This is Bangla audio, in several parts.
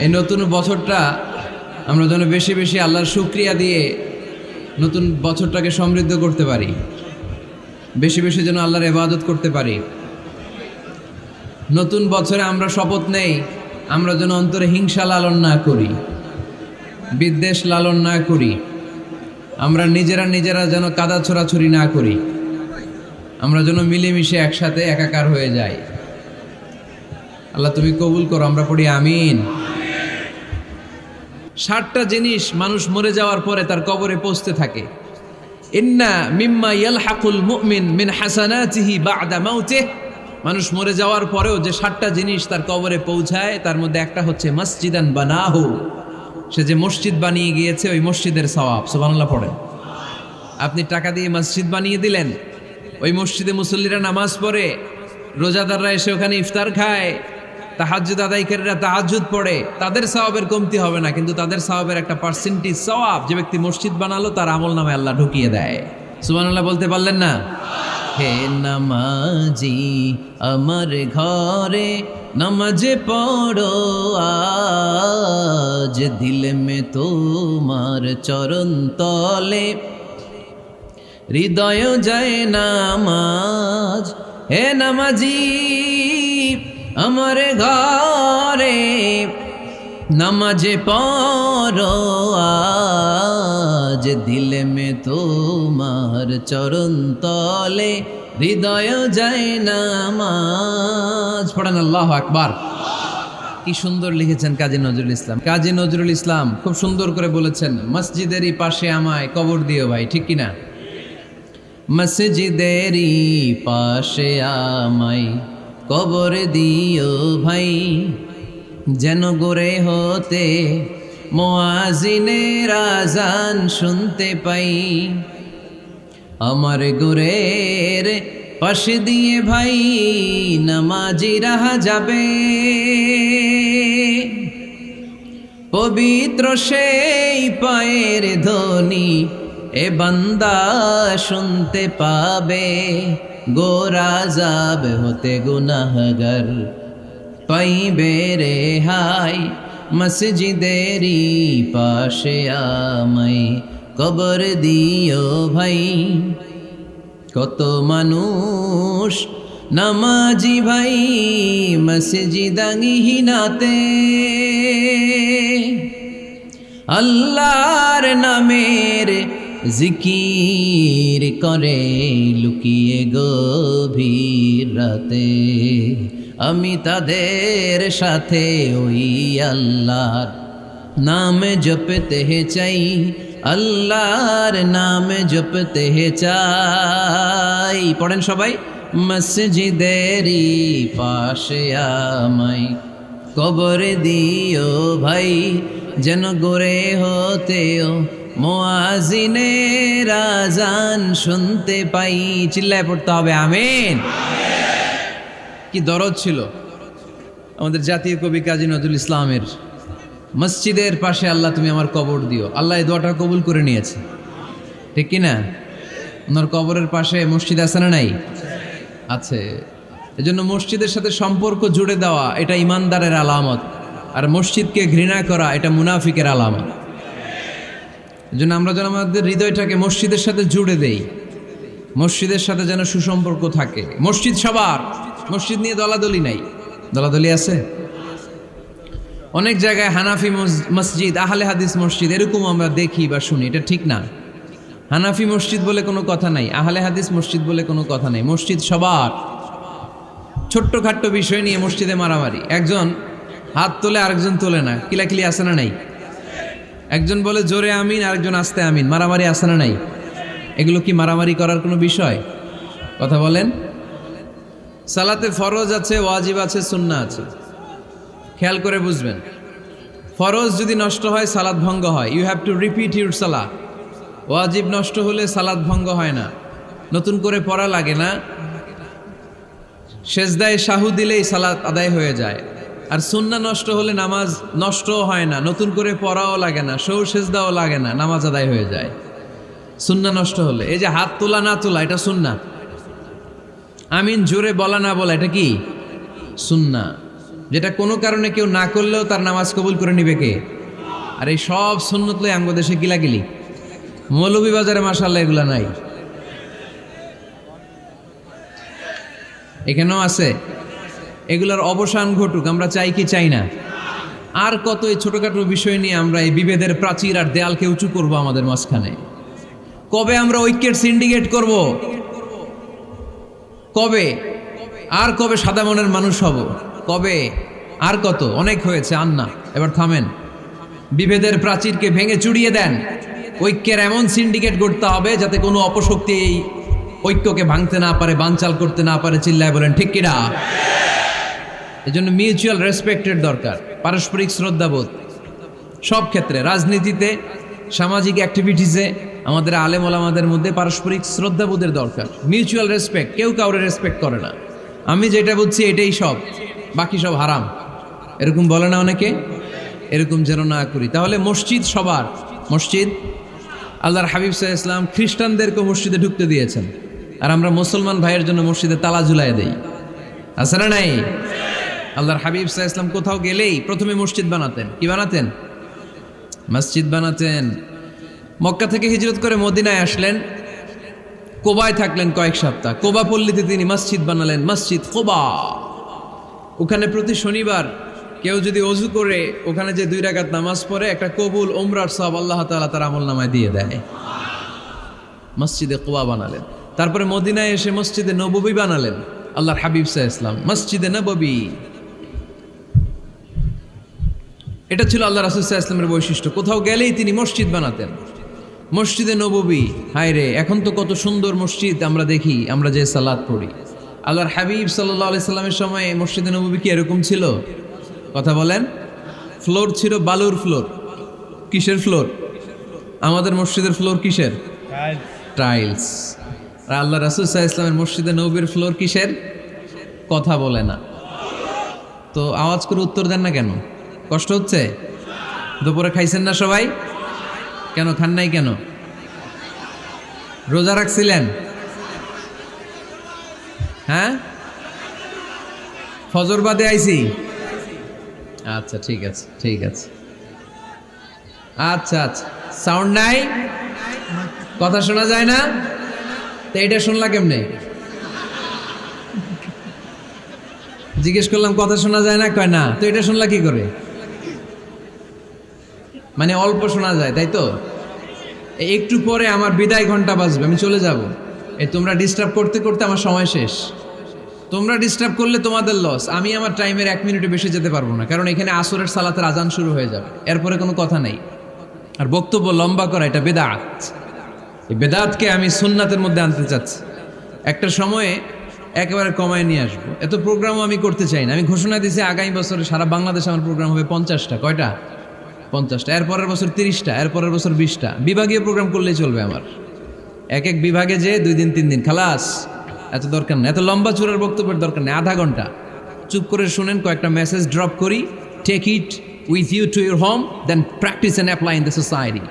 এই নতুন বছরটা আমরা যেন বেশি বেশি আল্লাহর শুকরিয়া দিয়ে নতুন বছরটাকে সমৃদ্ধ করতে পারি, বেশি বেশি যেন আল্লাহর ইবাদত করতে পারি। নতুন বছরে আমরা শপথ নেই, আমরা যেন অন্তরে হিংসা লালন না করি, বিদ্বেষ লালন না করি, আমরা নিজেরা যেন কাদা ছোড়াছুরি না করি, আমরা যেন মিলেমিশে একসাথে একাকার হয়ে যাই। আল্লাহ তুমি কবুল করো, আমরা পড়ি আমিন। 60টা জিনিস মানুষ মরে যাওয়ার পরে তার কবরে পৌঁছতে থাকে। ইন্না মিম্মা ইয়ালহাকুল মুমিন মিন হাসানাতিহি বা'দা মাউতিহি, মানুষ মরে যাওয়ার পরেও যে 60টা জিনিস তার কবরে পৌঁছায় তার মধ্যে একটা হচ্ছে মসজিদান বানাহু, সে যে মসজিদ বানিয়ে গিয়েছে ওই মসজিদের সওয়াব। সুবহানাল্লাহ পড়েন। আপনি টাকা দিয়ে মসজিদ বানিয়ে দিলেন, ওই মসজিদে মুসল্লিরা নামাজ পড়ে, রোজাদাররা এসে ওখানে ইফতার খায়, তাহাজ্জুদ আদায়কারীরা তাহাজ্জুদ পড়ে, তাদের সওয়াবের কমতি হবে না, কিন্তু তাদের সওয়াবের একটা পার্সেন্টেজ সওয়াব যে ব্যক্তি মসজিদ বানালো তার আমল নামে আল্লাহ ঢুকিয়ে দেয়। সুবহানাল্লাহ বলতে পারলেন না? হে নামাজি আমার ঘরে নামাজ পড়ো আজ, দিল মে তোমার চরণ তলে হৃদয় যায় নামাজ। হে নামাজি আমার ঘরে নামাজ পড়ো আজ, দিল মে তোমার চরণ তলে হৃদয় যায় নামাজ। পড়েন আল্লাহু আকবার। কি সুন্দর লিখেছেন কাজী নজরুল ইসলাম। কাজী নজরুল ইসলাম খুব সুন্দর করে বলেছেন, মসজিদেরই পাশে আমায় কবর দিও ভাই, ঠিক কিনা? মসজিদেরই পাশে আমায় কবর দিও ভাই, যেন গোরে হতে মুয়াজ্জিনের আযান শুনতে পাই। আমার গোরের পাশে দিয়ে ভাই নামাজিরা যাবে, পবিত্র সেই পায়ের ধ্বনি এ বান্দা শুনতে পাবে। গোরা যাব হতে গুনাহগার পাইবে রেহাই, মসজিদেরই পাশে আমায় কবর দিও ভাই। কত মানুষ নামাজি ভাই মসজিদাঙ্গিহীনাতে, আল্লাহর নামের জিকির করে লুকিয়ে গভীর রাতে। আমি তাদের সাথে ওই আল্লাহর নাম জপতে চাই, আল্লাহর নাম জপতে চাই। পড়েন সবাই, মসজিদেরই পাশে আমায় কবর দিও ভাই, যেন গোরে হতেও মুয়াজ্জিনের আযান শুনতে পাই। চিল্লায় পড়তে হবে আমিন। কি দরদ ছিল আমাদের জাতীয় কবি কাজী নজরুল ইসলামের, মসজিদের পাশে আল্লাহ তুমি আমার কবর দিও। আল্লাহ এই দোয়াটা কবুল করে নিয়েছে, ঠিক কিনা? ওনার কবরের পাশে মসজিদ আছে না নাই? আছে। এজন্য মসজিদের সাথে সম্পর্ক জুড়ে দেওয়া এটা ইমানদারের আলামত, আর মসজিদকে ঘৃণা করা এটা মুনাফিকের আলামত। এজন্য আমরা যেন আমাদের হৃদয়টাকে মসজিদের সাথে জুড়ে দেই, মসজিদের সাথে যেন সুসম্পর্ক থাকে। মসজিদ সবার, মসজিদ নিয়ে দলাদলি নাই। দলাদলি আছে অনেক জায়গায়, হানাফি মসজিদ, আহলে হাদিস মসজিদ এরকম আমরা দেখি বা শুনি, এটা ঠিক না। হানাফি মসজিদ বলে কোনো কথা নাই, আহলে হাদিস মসজিদ বলে কোনো কথা নাই। মসজিদ সবার। ছোট্টখাট্ট বিষয় নিয়ে মসজিদে মারামারি, একজন হাত তোলে আরেকজন তোলে না, কিলাকিলি আছে না নাই? একজন বলে জোরে আমিন, আরেকজন আস্তে আমিন, মারামারি আছে না নাই? এগুলো কি মারামারি করার কোনো বিষয়? কথা বলেন। সালাতে ফরজ আছে, ওয়াজিব আছে, সুন্নাহ আছে। খেয়াল করে বুঝবেন, ফরজ যদি নষ্ট হয় সালাত ভঙ্গ হয়, you have to repeat your সালাহ। ওয়াজিব নষ্ট হলে সালাত ভঙ্গ হয় না, নতুন করে পড়া লাগে না, সেজদায় শাহু দিলেই সালাত আদায় হয়ে যায়। আর সুন্নাহ নষ্ট হলে নামাজ নষ্টও হয় না, নতুন করে পড়াও লাগে না, সৌ সেজদাও লাগে না, নামাজ আদায় হয়ে যায় সুন্নাহ নষ্ট হলে। এই যে হাত তোলা না তোলা এটা সুন্নাহ, আমিন জোরে বলা না বলা এটা কি সুন্নাহ। যেটা কোনো কারণে কেউ না করলেও তার নামাজ কবুল করে নিবে কে? আর এই সব সুন্নত লই আমগো দেশে গিলাগিলি। মৌলভীবাজারে মাশাআল্লাহ এগুলা নাই, এখানেও আছে। এগুলার অবসান ঘটুক, আমরা চাই কি চাই না? আর কত এই ছোটখাটো বিষয় নিয়ে আমরা এই বিভেদের প্রাচীর আর দেয়ালকে উঁচু করব আমাদের মাঝখানে? কবে আমরা ঐক্যের সিন্ডিকেট করব? কবে? আর কবে সাদা মনের মানুষ হব? কবে? আর কত? অনেক হয়েছে, আর না, এবার থামেন। বিভেদের প্রাচীরকে ভেঙে চুড়িয়ে দেন। ঐক্যের এমন সিন্ডিকেট গড়তে হবে যাতে কোনো অপশক্তি এই ঐক্যকে ভাঙতে না পারে, বানচাল করতে না পারে। চিল্লায় বলেন ঠিক কিনা? এজন্য মিউচুয়াল রেসপেক্টের দরকার, পারস্পরিক শ্রদ্ধাবোধ সব ক্ষেত্রে, রাজনীতিতে, সামাজিক অ্যাক্টিভিটিসে আমাদের আলেম ওলামাদের মধ্যে পারস্পরিক শ্রদ্ধাবোধের দরকার, মিউচুয়াল রেসপেক্ট। কেউ কাউরে রেসপেক্ট করে না, আমি যেটা বুঝছি এটাই সব, বাকি সব হারাম, এরকম বলে না অনেকে? এরকম যেন না করি। তাহলে মসজিদ সবার, মসজিদ আল্লাহর হাবিব সাল্লাল্লাহু আলাইহি ওয়াসাল্লাম খ্রিস্টানদেরকে মসজিদে ঢুকতে দিয়েছেন, আর আমরা মুসলমান ভাইয়ের জন্য মসজিদে তালা ঝুলাই দেই, আছে না নাই? আল্লাহর হাবিব সাল্লাল্লাহু আলাইহি ওয়াসাল্লাম কোথাও গেলেই প্রথমে মসজিদ বানাতেন। কি বানাতেন? মসজিদ বানাতেন। মক্কা থেকে হিজরত করে মদিনায় আসলেন, কোবায় থাকলেন কয়েক সপ্তাহ। কোবা পল্লীতে তিনি মসজিদ বানালেন, মসজিদ কোবা। ওখানে প্রতি শনিবার কেউ যদি অজু করে ওখানে যে 2 রাকাত নামাজ পড়ে, একটা কবুল উমরার সওয়াব আল্লাহ তাআলা তার আমলনামায় দিয়ে দেয়। মসজিদে কোবা বানালেন। তারপরে মদিনায় এসে মসজিদে নববী বানালেন আল্লাহর হাবিব সাল্লাল্লাহু আলাইহি ওয়াসাল্লাম, মসজিদে নববী। এটা ছিল আল্লাহ রাসূল সাল্লাল্লাহু আলাইহি ওয়াসাল্লামের বৈশিষ্ট্য। কোথাও গেলেই তিনি মসজিদ বানাতেন, মসজিদে নববী। হায় রে, এখন তো কত সুন্দর মসজিদ আমরা দেখি, আমরা যে সালাত পড়ি। আল্লাহর হাবিব সাল্লাল্লাহু আলাইহি সাল্লামের সময় মসজিদে নববী কি এরকম ছিল? কথা বলেন। ফ্লোর ছিল বালুর ফ্লোর। কিসের ফ্লোর? আমাদের মসজিদের ফ্লোর কিসের? টাইলস। আর আল্লাহ রাসূল সাল্লাল্লাহু আলাইহি ওয়াসাল্লামের মসজিদে নববীর ফ্লোর কিসের? কথা বলে না তো, আওয়াজ করে উত্তর দেন না কেন? কষ্ট হচ্ছে? দুপুরে খাইছেন না সবাই? কেন খান নাই কেন? রোজা রাখছিলেন? হ্যাঁ, ফজর বাদে আইছি। আচ্ছা ঠিক আছে, ঠিক আছে। আচ্ছা আচ্ছা, সাউন্ড নাই, কথা শোনা যায় না? তো এটা শুনলা কেমনে? জিজ্ঞেস করলাম কথা শোনা যায় না, কয় না। তো এটা শুনলা কি করে? মানে অল্প শোনা যায়, তাই তো? একটু পরে আমার বিদায় ঘন্টা বাজবে, আমি চলে যাব। এই তোমরা ডিস্টার্ব করতে করতে আমার সময় শেষ। তোমরা ডিস্টার্ব করলে তোমাদের লস। আমি আমার টাইমের 1 মিনিটে বেশি যেতে পারবো না, কারণ এখানে আসরের সালাতের আজান শুরু হয়ে যাবে, এরপরে কোনো কথা নেই। আর বক্তব্য লম্বা করা এটা বেদাত। এই বেদাতকে আমি সুন্নাতের মধ্যে আনতে চাচ্ছি। একটা সময়ে একেবারে কমায় নিয়ে আসবো। এত প্রোগ্রামও আমি করতে চাই না। আমি ঘোষণা দিয়েছি আগামী বছরে সারা বাংলাদেশে আমার প্রোগ্রাম হবে 50টা। কয়টা? 50টা। এরপরের বছর 30টা, এরপরের বছর 20টা। বিভাগীয় প্রোগ্রাম করলেই চলবে আমার। এক এক বিভাগে যে 2 দিন 3 দিন খালাস। এত দরকার নেই, এত লম্বা চূড়ার বক্তব্যের দরকার নেই। আধা ঘন্টা চুপ করে শুনেন, কয়েকটা মেসেজ ড্রপ করি, take it with you to your home, then practice and apply in the society.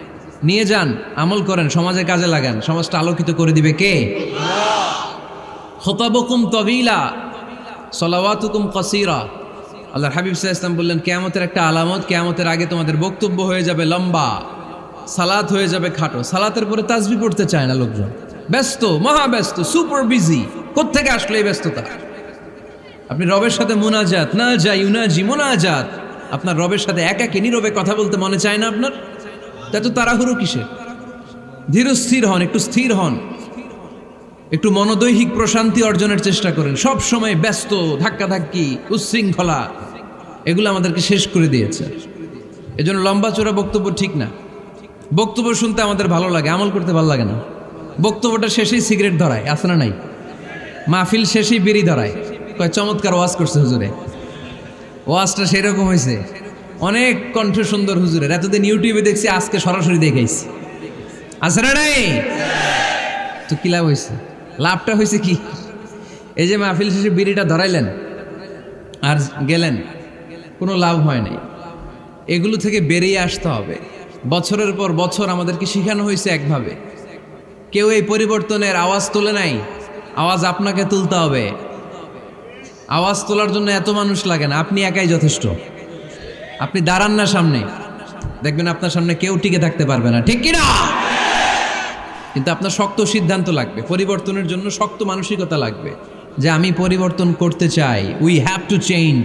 নিয়ে যান, আমল করেন, সমাজে কাজে লাগান। সমাজটা আলোকিত করে দিবে কে? খুতাবুকুম তাবিলা সালাওয়াতুকুম কাসীরা। আল্লাহর হাবিব সাল্লাল্লাহু আলাইহি ওয়াসাল্লাম বললেন, কিয়ামতের একটা আলামত, কিয়ামতের আগে তোমাদের বক্তব্য হয়ে যাবে লম্বা, সালাত হয়ে যাবে খাটো। সালাতের পরে তাসবিহ পড়তে চায় না লোকজন, ব্যস্ত, মহাব্যস্ত, সুপার বিজি। কোত্থেকে আসলে এই ব্যস্ততা? আপনি রবের সাথে মুনাজাত, না যাই উনাজি মুনাজাত, আপনার রবের সাথে একাকী নীরবে কথা বলতে মনে চায় না আপনার? তা তো তাড়াহুড়ো কিসের? ধীর স্থির হন, একটু স্থির হন, একটু মনোদৈহিক প্রশান্তি অর্জনের চেষ্টা করেন। সব সময় ব্যস্ত, ধাক্কাধাক্কি, উচ্ছৃঙ্খলা, এগুলো আমাদেরকে শেষ করে দিয়েছে। এজন্য লম্বা চোরা বক্তব্য ঠিক না। বক্তব্য শুনতে আমাদের ভালো লাগে, আমল করতে ভালো লাগে না। বক্তব্যটা শেষেই সিগারেট ধরায়, আছে না নাই? মাহফিল শেষেই বিড়ি ধরায়, কয় চমৎকার ওয়াজ করছে হুজুরে। ওয়াজটা সেরকম হয়েছে, অনেক কণ্ঠ সুন্দর হুজুরের। এতদিন ইউটিউবে দেখছি, আজকে সরাসরি দেখাইছি, আছে না নাই? তো কি লাভ হয়েছে? লাভটা হয়েছে কি? এই যে মাহফিল শেষে বিড়িটা ধরাইলেন আর গেলেন, কোনো লাভ হয় নাই। এগুলো থেকে বেরিয়ে আসতে হবে। বছরের পর বছর আমাদেরকে শেখানো হয়েছে একভাবে, কেউ এই পরিবর্তনের আওয়াজ তোলে নাই। আওয়াজ আপনাকে তুলতে হবে। আওয়াজ তোলার জন্য এত মানুষ লাগে না, আপনি একাই যথেষ্ট। আপনি দাঁড়ান না সামনে, দেখবেন আপনার সামনে কেউ টিকে থাকতে পারবে না, ঠিক কিনা? কিন্তু আপনার শক্ত সিদ্ধান্ত লাগবে, পরিবর্তনের জন্য শক্ত মানসিকতা লাগবে যে আমি পরিবর্তন করতে চাই। We have to change.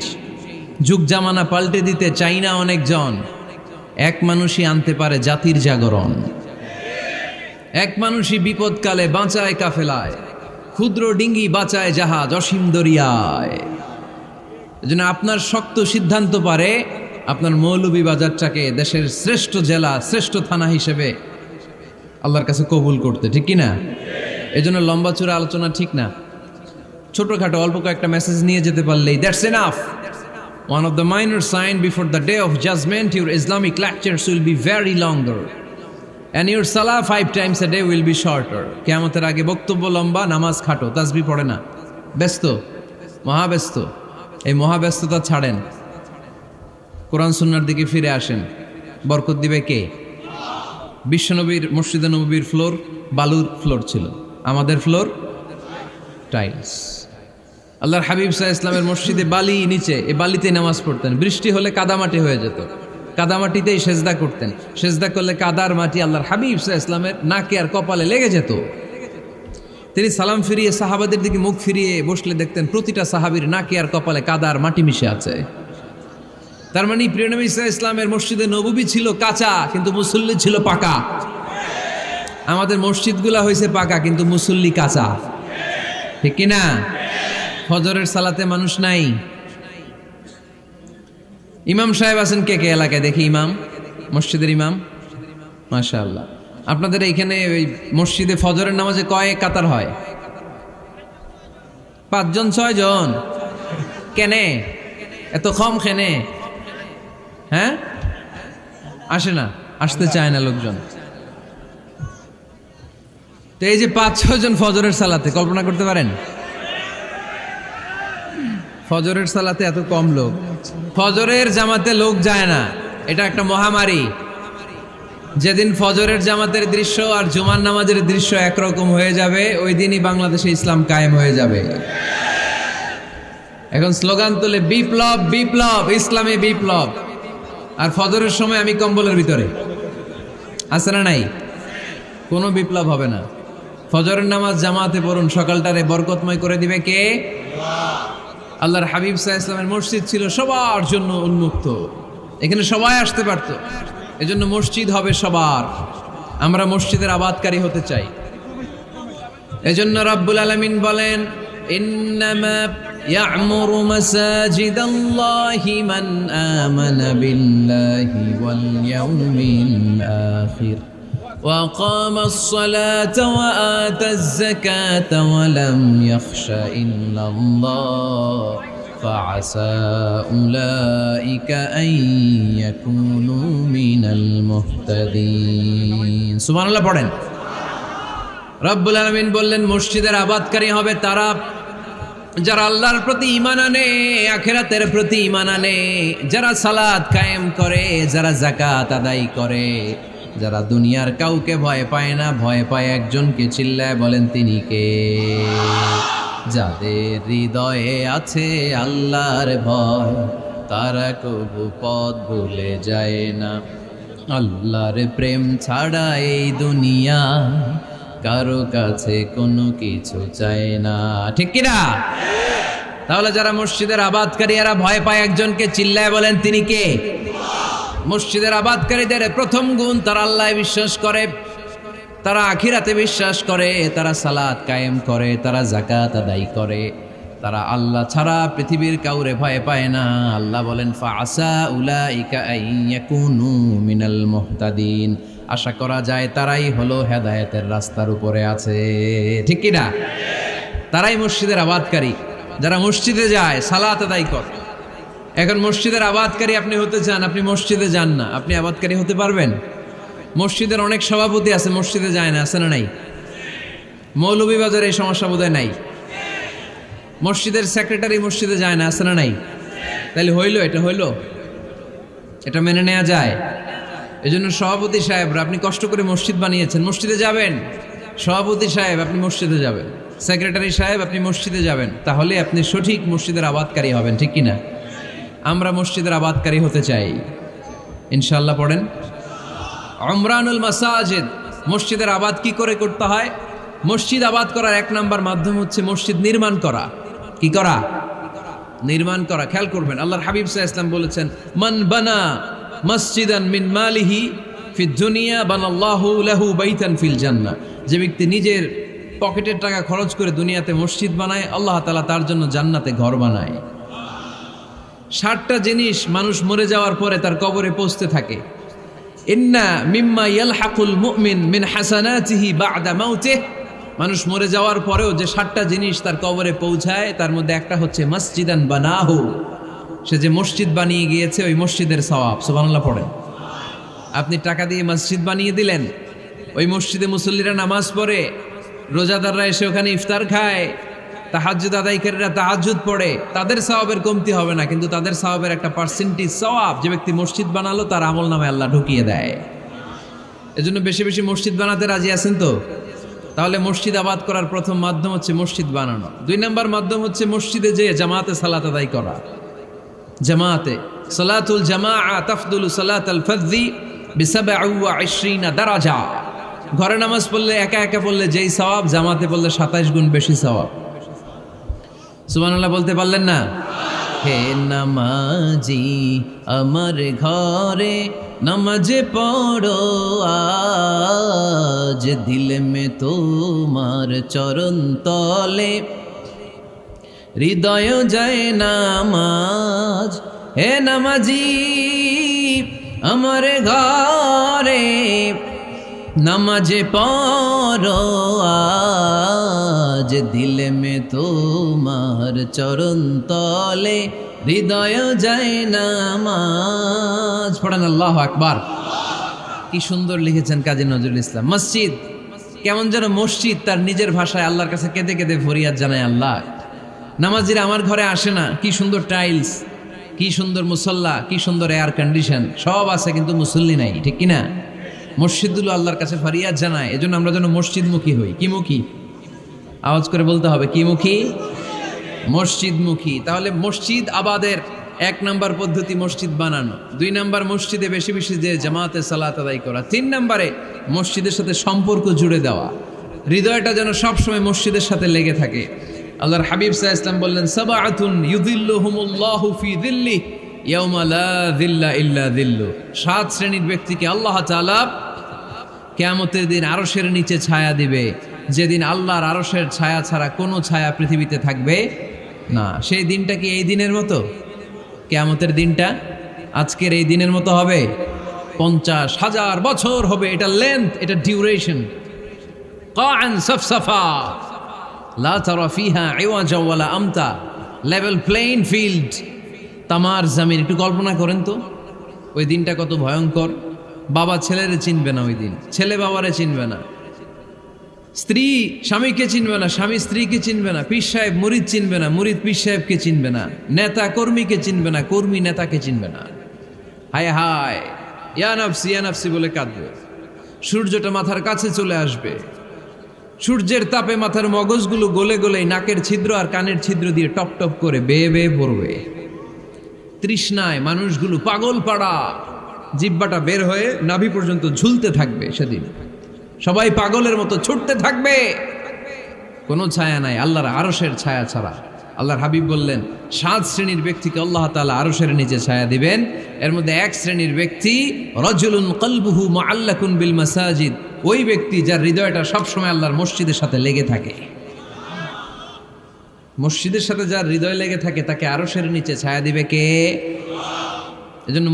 যুগ জামানা পাল্টে দিতে চাই না অনেকজন, এক মানুষই আনতে পারে জাতির জাগরণ। এক মানুষই বিপদকালে বাঁচায় কাফেলায়, ক্ষুদ্র ডিঙ্গি বাঁচায় জাহাজ অসীম দরিয়ায়। এজন্য আপনার শক্ত সিদ্ধান্ত পারে আপনার মৌলভীবাজারটাকে দেশের শ্রেষ্ঠ জেলা, শ্রেষ্ঠ থানা হিসেবে আল্লাহর কাছে কবুল করতে, ঠিক কিনা? এজন্য লম্বা চূড়া আলোচনা ঠিক না, ছোটখাটো অল্প কয়েকটা মেসেজ নিয়ে যেতে পারলেই that's enough. One of the minor sign before the day of judgment, your Islamic lectures will be very longer and your salah 5 times a day will be shorter. কিয়ামতের আগে বক্তব্য লম্বা, নামাজ খাটো, তাসবিহ পড়ে না, ব্যস্ত, মহাব্যস্ত। এই মহাব্যস্ততা ছাড়েন, কোরআন সুন্নাহর দিকে ফিরে আসেন। বরকত দিবে কে? বিশ্বনবীর মসজিদে নববীর ফ্লোর বালুর ফ্লোর ছিল, আমাদের ফ্লোর টাইলস। আল্লাহর হাবিব সাল্লাল্লাহু আলাইহি ইসলামের মসজিদে বালি নিচে, এই বালিতে নামাজ পড়তেন। বৃষ্টি হলে কাদামাটি হয়ে যেত, কাদামাটিতেই সেজদা করতেন। সেজদা করলে কাদার মাটি আল্লাহর হাবিব সাল্লাল্লাহু আলাইহি ইসলামের নাকে আর কপালে লেগে যেত। তিনি সালাম ফিরিয়ে সাহাবাদের দিকে মুখ ফিরিয়ে বসলে দেখতেন প্রতিটা সাহাবীর নাকে আর কপালে কাদার মাটি মিশে আছে। তার মানে প্রিয় নবী সাল্লাল্লাহু আলাইহি ইসলামের মসজিদে নববী ছিল কাঁচা, কিন্তু মুসল্লি ছিল পাকা। আমাদের মসজিদগুলা হয়েছে পাকা, কিন্তু মুসল্লি কাঁচা, ঠিক কিনা? ফজরের সালাতে মানুষ নাই। ইমাম সাহেব আছেন কে কে এলাকায়? দেখি ইমাম, মসজিদের ইমাম, মাশাআল্লাহ। আপনাদের এইখানে ওই মসজিদে ফজরের নামাজে কয় কাতার হয়? 5 জন 6 জন? কেনে এত কম? কেনে? হ্যাঁ, আসে না, আসতে চায় না লোকজন। তো এই যে 5-6 জন ফজরের সালাতে, কল্পনা করতে পারেন ফজরের সালাতে এত কম লোক? ফজরের জামাতে লোক যায় না, এটা একটা মহামারী। যেদিন ফজরের জামাতের দৃশ্য আর জুমার নামাজের দৃশ্য একরকম হয়ে যাবে, ওই দিনই বাংলাদেশে ইসলাম কায়েম হয়ে যাবে। এখন স্লোগান তোলে বিপ্লব বিপ্লব, ইসলামী বিপ্লব। আর ফজরের সময় আমি কম্বলের ভিতরে, আছে না নাই? কোনো বিপ্লব হবে না। ফজরের নামাজ জামাতে পড়ুন, সকালটারে বরকতময় করে দিবে কে? আল্লাহর হাবিব সাল্লাল্লাহু আলাইহি ওয়াসাল্লামের মসজিদ ছিল সবার জন্য উন্মুক্ত, এখানে সবাই আসতে পারত। এজন্য মসজিদ হবে সবার। আমরা মসজিদের আবাদকারী হতে চাই। এজন্য রাব্বুল আলামিন বলেন, ইন্নামা ইয়া'মুরু মাসাজিদাল্লাহি মান আমানা বিল্লাহি ওয়াল ইয়াউমিল আখির وأقام الصلاة وآتى الزكاة ولم يخش إلا الله فعسى أولئك أن يكونوا من المهتدين سبحان الله পড়েন। রব্বুল আলামিন বললেন মসজিদের আবাদকারী হবে তারা যারা আল্লাহর প্রতি ঈমান আনে, আখিরাতের প্রতি ঈমান আনে, যারা সালাত কায়েম করে, যারা যাকাত আদায় করে, যারা দুনিয়ার কাউকে ভয় পায় না, ভয় পায় একজনকে। চিল্লায় বলেন তিনি কে? যাদের হৃদয়ে আছে আল্লাহর ভয়, তারা কবু পথ ভুলে যায় না। আল্লাহর প্রেম ছাড়া এই দুনিয়া কারো কাছে কোনো কিছু চায় না, ঠিক কিনা? তাহলে যারা মসজিদের আবাদকারী এরা ভয় পায় একজনকে, চিল্লায় বলেন তিনি কে? মসজিদের আবাদকারীদের প্রথম গুণ, তারা আল্লাহয় বিশ্বাস করে, তারা আখিরাতে বিশ্বাস করে, তারা সালাত কায়েম করে, তারা যাকাত আদায় করে, তারা আল্লাহ ছাড়া পৃথিবীর কাউরে ভয় পায় না। আল্লাহ বলেন ফাআসা উলাইকা আইয়াকুনু মিনাল মুহতাদিন, আশা করা যায় তারাই হলো হেদায়েতের রাস্তার উপরে আছে, ঠিক কি না? তারাই মসজিদের আবাদকারী, যারা মসজিদে যায়, সালাত আদায় করে। এখন মসজিদের আবাদকারী আপনি হতে চান, আপনি মসজিদে যান না, আপনি আবাদকারী হতে পারবেন? মসজিদের অনেক সভাপতি আছে মসজিদে যায় না, আছে না নাই? মৌলভীবাজারে এই সমস্যা বোধহয় নাই। মসজিদের সেক্রেটারি মসজিদে যায় না, আছে না নাই? তাহলে হইল, এটা হইল, এটা মেনে নেওয়া যায়? এজন্য সভাপতি সাহেবরা, আপনি কষ্ট করে মসজিদ বানিয়েছেন, মসজিদে যাবেন। সভাপতি সাহেব আপনি মসজিদে যাবেন, সেক্রেটারি সাহেব আপনি মসজিদে যাবেন, তাহলে আপনি সঠিক মসজিদের আবাদকারী হবেন, ঠিক কিনা? আমরা মসজিদের আবাদকারী হতে চাই, ইনশাআল্লাহ পড়েন। উমরানুল মাসাজিদ, মসজিদের আবাদ কি করে করতে হয়? মসজিদ আবাদ করার এক নাম্বার মাধ্যম হচ্ছে মসজিদ নির্মাণ করা। কি করা? নির্মাণ করা। খেয়াল করবেন, আল্লাহর হাবিব সাল্লাল্লাহু আলাইহি ওয়াসাল্লাম বলেছেন, মান বানা মসজিদান মিন মালিহি ফিদ দুনিয়া বানাল্লাহু লাহু বাইতান ফিল জান্নাহ। যে ব্যক্তি নিজের পকেটের টাকা খরচ করে দুনিয়াতে মসজিদ বানায়, আল্লাহ তাআলা তার জন্য জান্নাতে ঘর বানায়। 60টা জিনিস মানুষ মরে যাওয়ার পরে তার কবরে পৌঁছতে থাকে। ইন্না মিম্মা ইয়ালহাকুল মুমিন মিন হাসানাতিহি বা'দা মাউতিহি, মানুষ মরে যাওয়ার পরেও যে 60টা জিনিস তার কবরে পৌঁছায়, তার মধ্যে একটা হচ্ছে মসজিদান বানাহু, সে যে মসজিদ বানিয়ে গিয়েছে ওই মসজিদের সওয়াব। সুবহানাল্লাহ পড়েন। আপনি টাকা দিয়ে মসজিদ বানিয়ে দিলেন, ওই মসজিদে মুসল্লিরা নামাজ পড়ে, রোজাদাররা এসে ওখানে ইফতার খায়, তাহাজ্জুদ আদায়কারীরা তাহাজ্জুদ পড়ে, তাদের সওয়াবের কমতি হবে না, কিন্তু তাদের সওয়াবের একটা পার্সেন্টেজ সওয়াব যে ব্যক্তি মসজিদ বানালো তার আমল নামে আল্লাহ ঢুকিয়ে দেয়। এজন্য বেশি বেশি মসজিদ বানাতে রাজি আছেন তো? তাহলে মসজিদ আবাদ করার প্রথম মাধ্যম হচ্ছে মসজিদ বানানো। 2 নাম্বার মাধ্যম হচ্ছে মসজিদে যেয়ে জামাতে সালাত আদায় করা। জামাতে সালাতুল জামাআ তাফদুলু সালাতাল ফাযযি বি27 দারাজা। ঘরে নামাজ পড়লে একা একা পড়লে যেই সওয়াব, জামাতে পড়লে 27 গুণ বেশি সওয়াব। সুবহানাল্লাহ বলতে পারলেন না? হে নামাজি আমার ঘরে নামাজে পড়ো আজ, দিলে মে তোমার চরণ তলে হৃদয় যায় নামাজ। হে নামাজি আমার ঘরে নামাজে পড়ো আজ, দিলে মে তোমার চরণ তলে হৃদয় যায় নামাজ। পড়েন আল্লাহু আকবার। কি সুন্দর লিখেছেন কাজী নজরুল ইসলাম। মসজিদ কেমন যেন মসজিদ তার নিজের ভাষায় আল্লাহর কাছে কেঁদে কেঁদে ফরিয়াদ জানায়, আল্লাহ নামাজিরা আমার ঘরে আসে না, কি সুন্দর টাইলস, কি সুন্দর মুসল্লা, কি সুন্দর এয়ার কন্ডিশন, সব আছে কিন্তু মুসল্লি নাই, ঠিক কিনা? মসজিদগুলো আল্লাহর কাছে ফরিয়াদ জানায়। এজন্য আমরা যেন মসজিদমুখী হই। কি মুখী? আওয়াজ করে বলতে হবে, কি মুখী? মসজিদমুখী। তাহলে মসজিদ আবাদের 1 নাম্বার পদ্ধতি মসজিদ বানানো। 2 নাম্বার মসজিদে বেশি বেশি যে জামাতে সালাত আদায় করা। 3 নাম্বারে মসজিদের সাথে সম্পর্ক জুড়ে দেওয়া, হৃদয়টা যেন সবসময় মসজিদের সাথে লেগে থাকে। আল্লাহর হাবিব সাল্লাল্লাহু আলাইহি ওয়াসাল্লাম বললেন, সাবআতুন ইউযিল্লুহুমুল্লাহু ফি যিল্লিহি ইয়াউমা লা যিল্লা ইল্লা যিল্লু। 7 শ্রেণীর ব্যক্তিকে আল্লাহ তাআলা কিয়ামতের দিন আরশের নিচে ছায়া দিবে, যেদিন আল্লাহর আরশের ছায়া ছাড়া কোনো ছায়া পৃথিবীতে থাকবে না। সেই দিনটা কি এই দিনের মতো? কিয়ামতের দিনটা আজকের এই দিনের মতো হবে? 50,000 বছর হবে। এটা লেন্থ, এটা ডিউরেশন। কাআন সাফসাফা লা তারা ফিহা ইওয়াজা ওয়ালা আমতা, লেভেল প্লেইং ফিল্ড, তামার জমিন। একটু কল্পনা করেন তো ওই দিনটা কত ভয়ঙ্কর। বাবা ছেলেরে চিনবে না ওই দিন, ছেলে বাবারে চিনবে না, স্ত্রী স্বামীকে চিনবে না, স্বামী স্ত্রীকে চিনবে না, পীর সাহেব মুরিদ চিনবে না, মুরিদ পীর সাহেবকে চিনবে না, নেতা কর্মীকে চিনবে না, কর্মী নেতাকে চিনবে না। হায় হায়, ইয়া নাফসি ইয়া নাফসি বলে কাঁদবে। সূর্যটা মাথার কাছে চলে আসবে, সূর্যের তাপে মাথার মগজগুলো গলে গলে নাকের ছিদ্র আর কানের ছিদ্র দিয়ে টপ টপ করে বেয়ে বেয়ে পড়বে। তৃষ্ণায় মানুষগুলো পাগল পাড়া, জিহ্বাটা বের হয়ে নাভি পর্যন্ত ঝুলতে থাকবে। সেদিন সবাই পাগলের মতো ছুটতে থাকবে, কোনো ছায়া নাই আল্লাহর আরশের ছায়া ছাড়া। আল্লাহর হাবিব বললেন 7 শ্রেণীর ব্যক্তিকে আল্লাহ তাআলা আরশের নিচে ছায়া দিবেন। এর মধ্যে 1 শ্রেণীর ব্যক্তি রাজুলুন কলবুহু মুআল্লাকুন বিল মাসাজিদ, ওই ব্যক্তি যার হৃদয়টা সবসময় আল্লাহর মসজিদের সাথে লেগে থাকে। মসজিদের সাথে যার হৃদয় লেগে থাকে তাকে আরশের নিচে ছায়া দিবে কে? এজন্য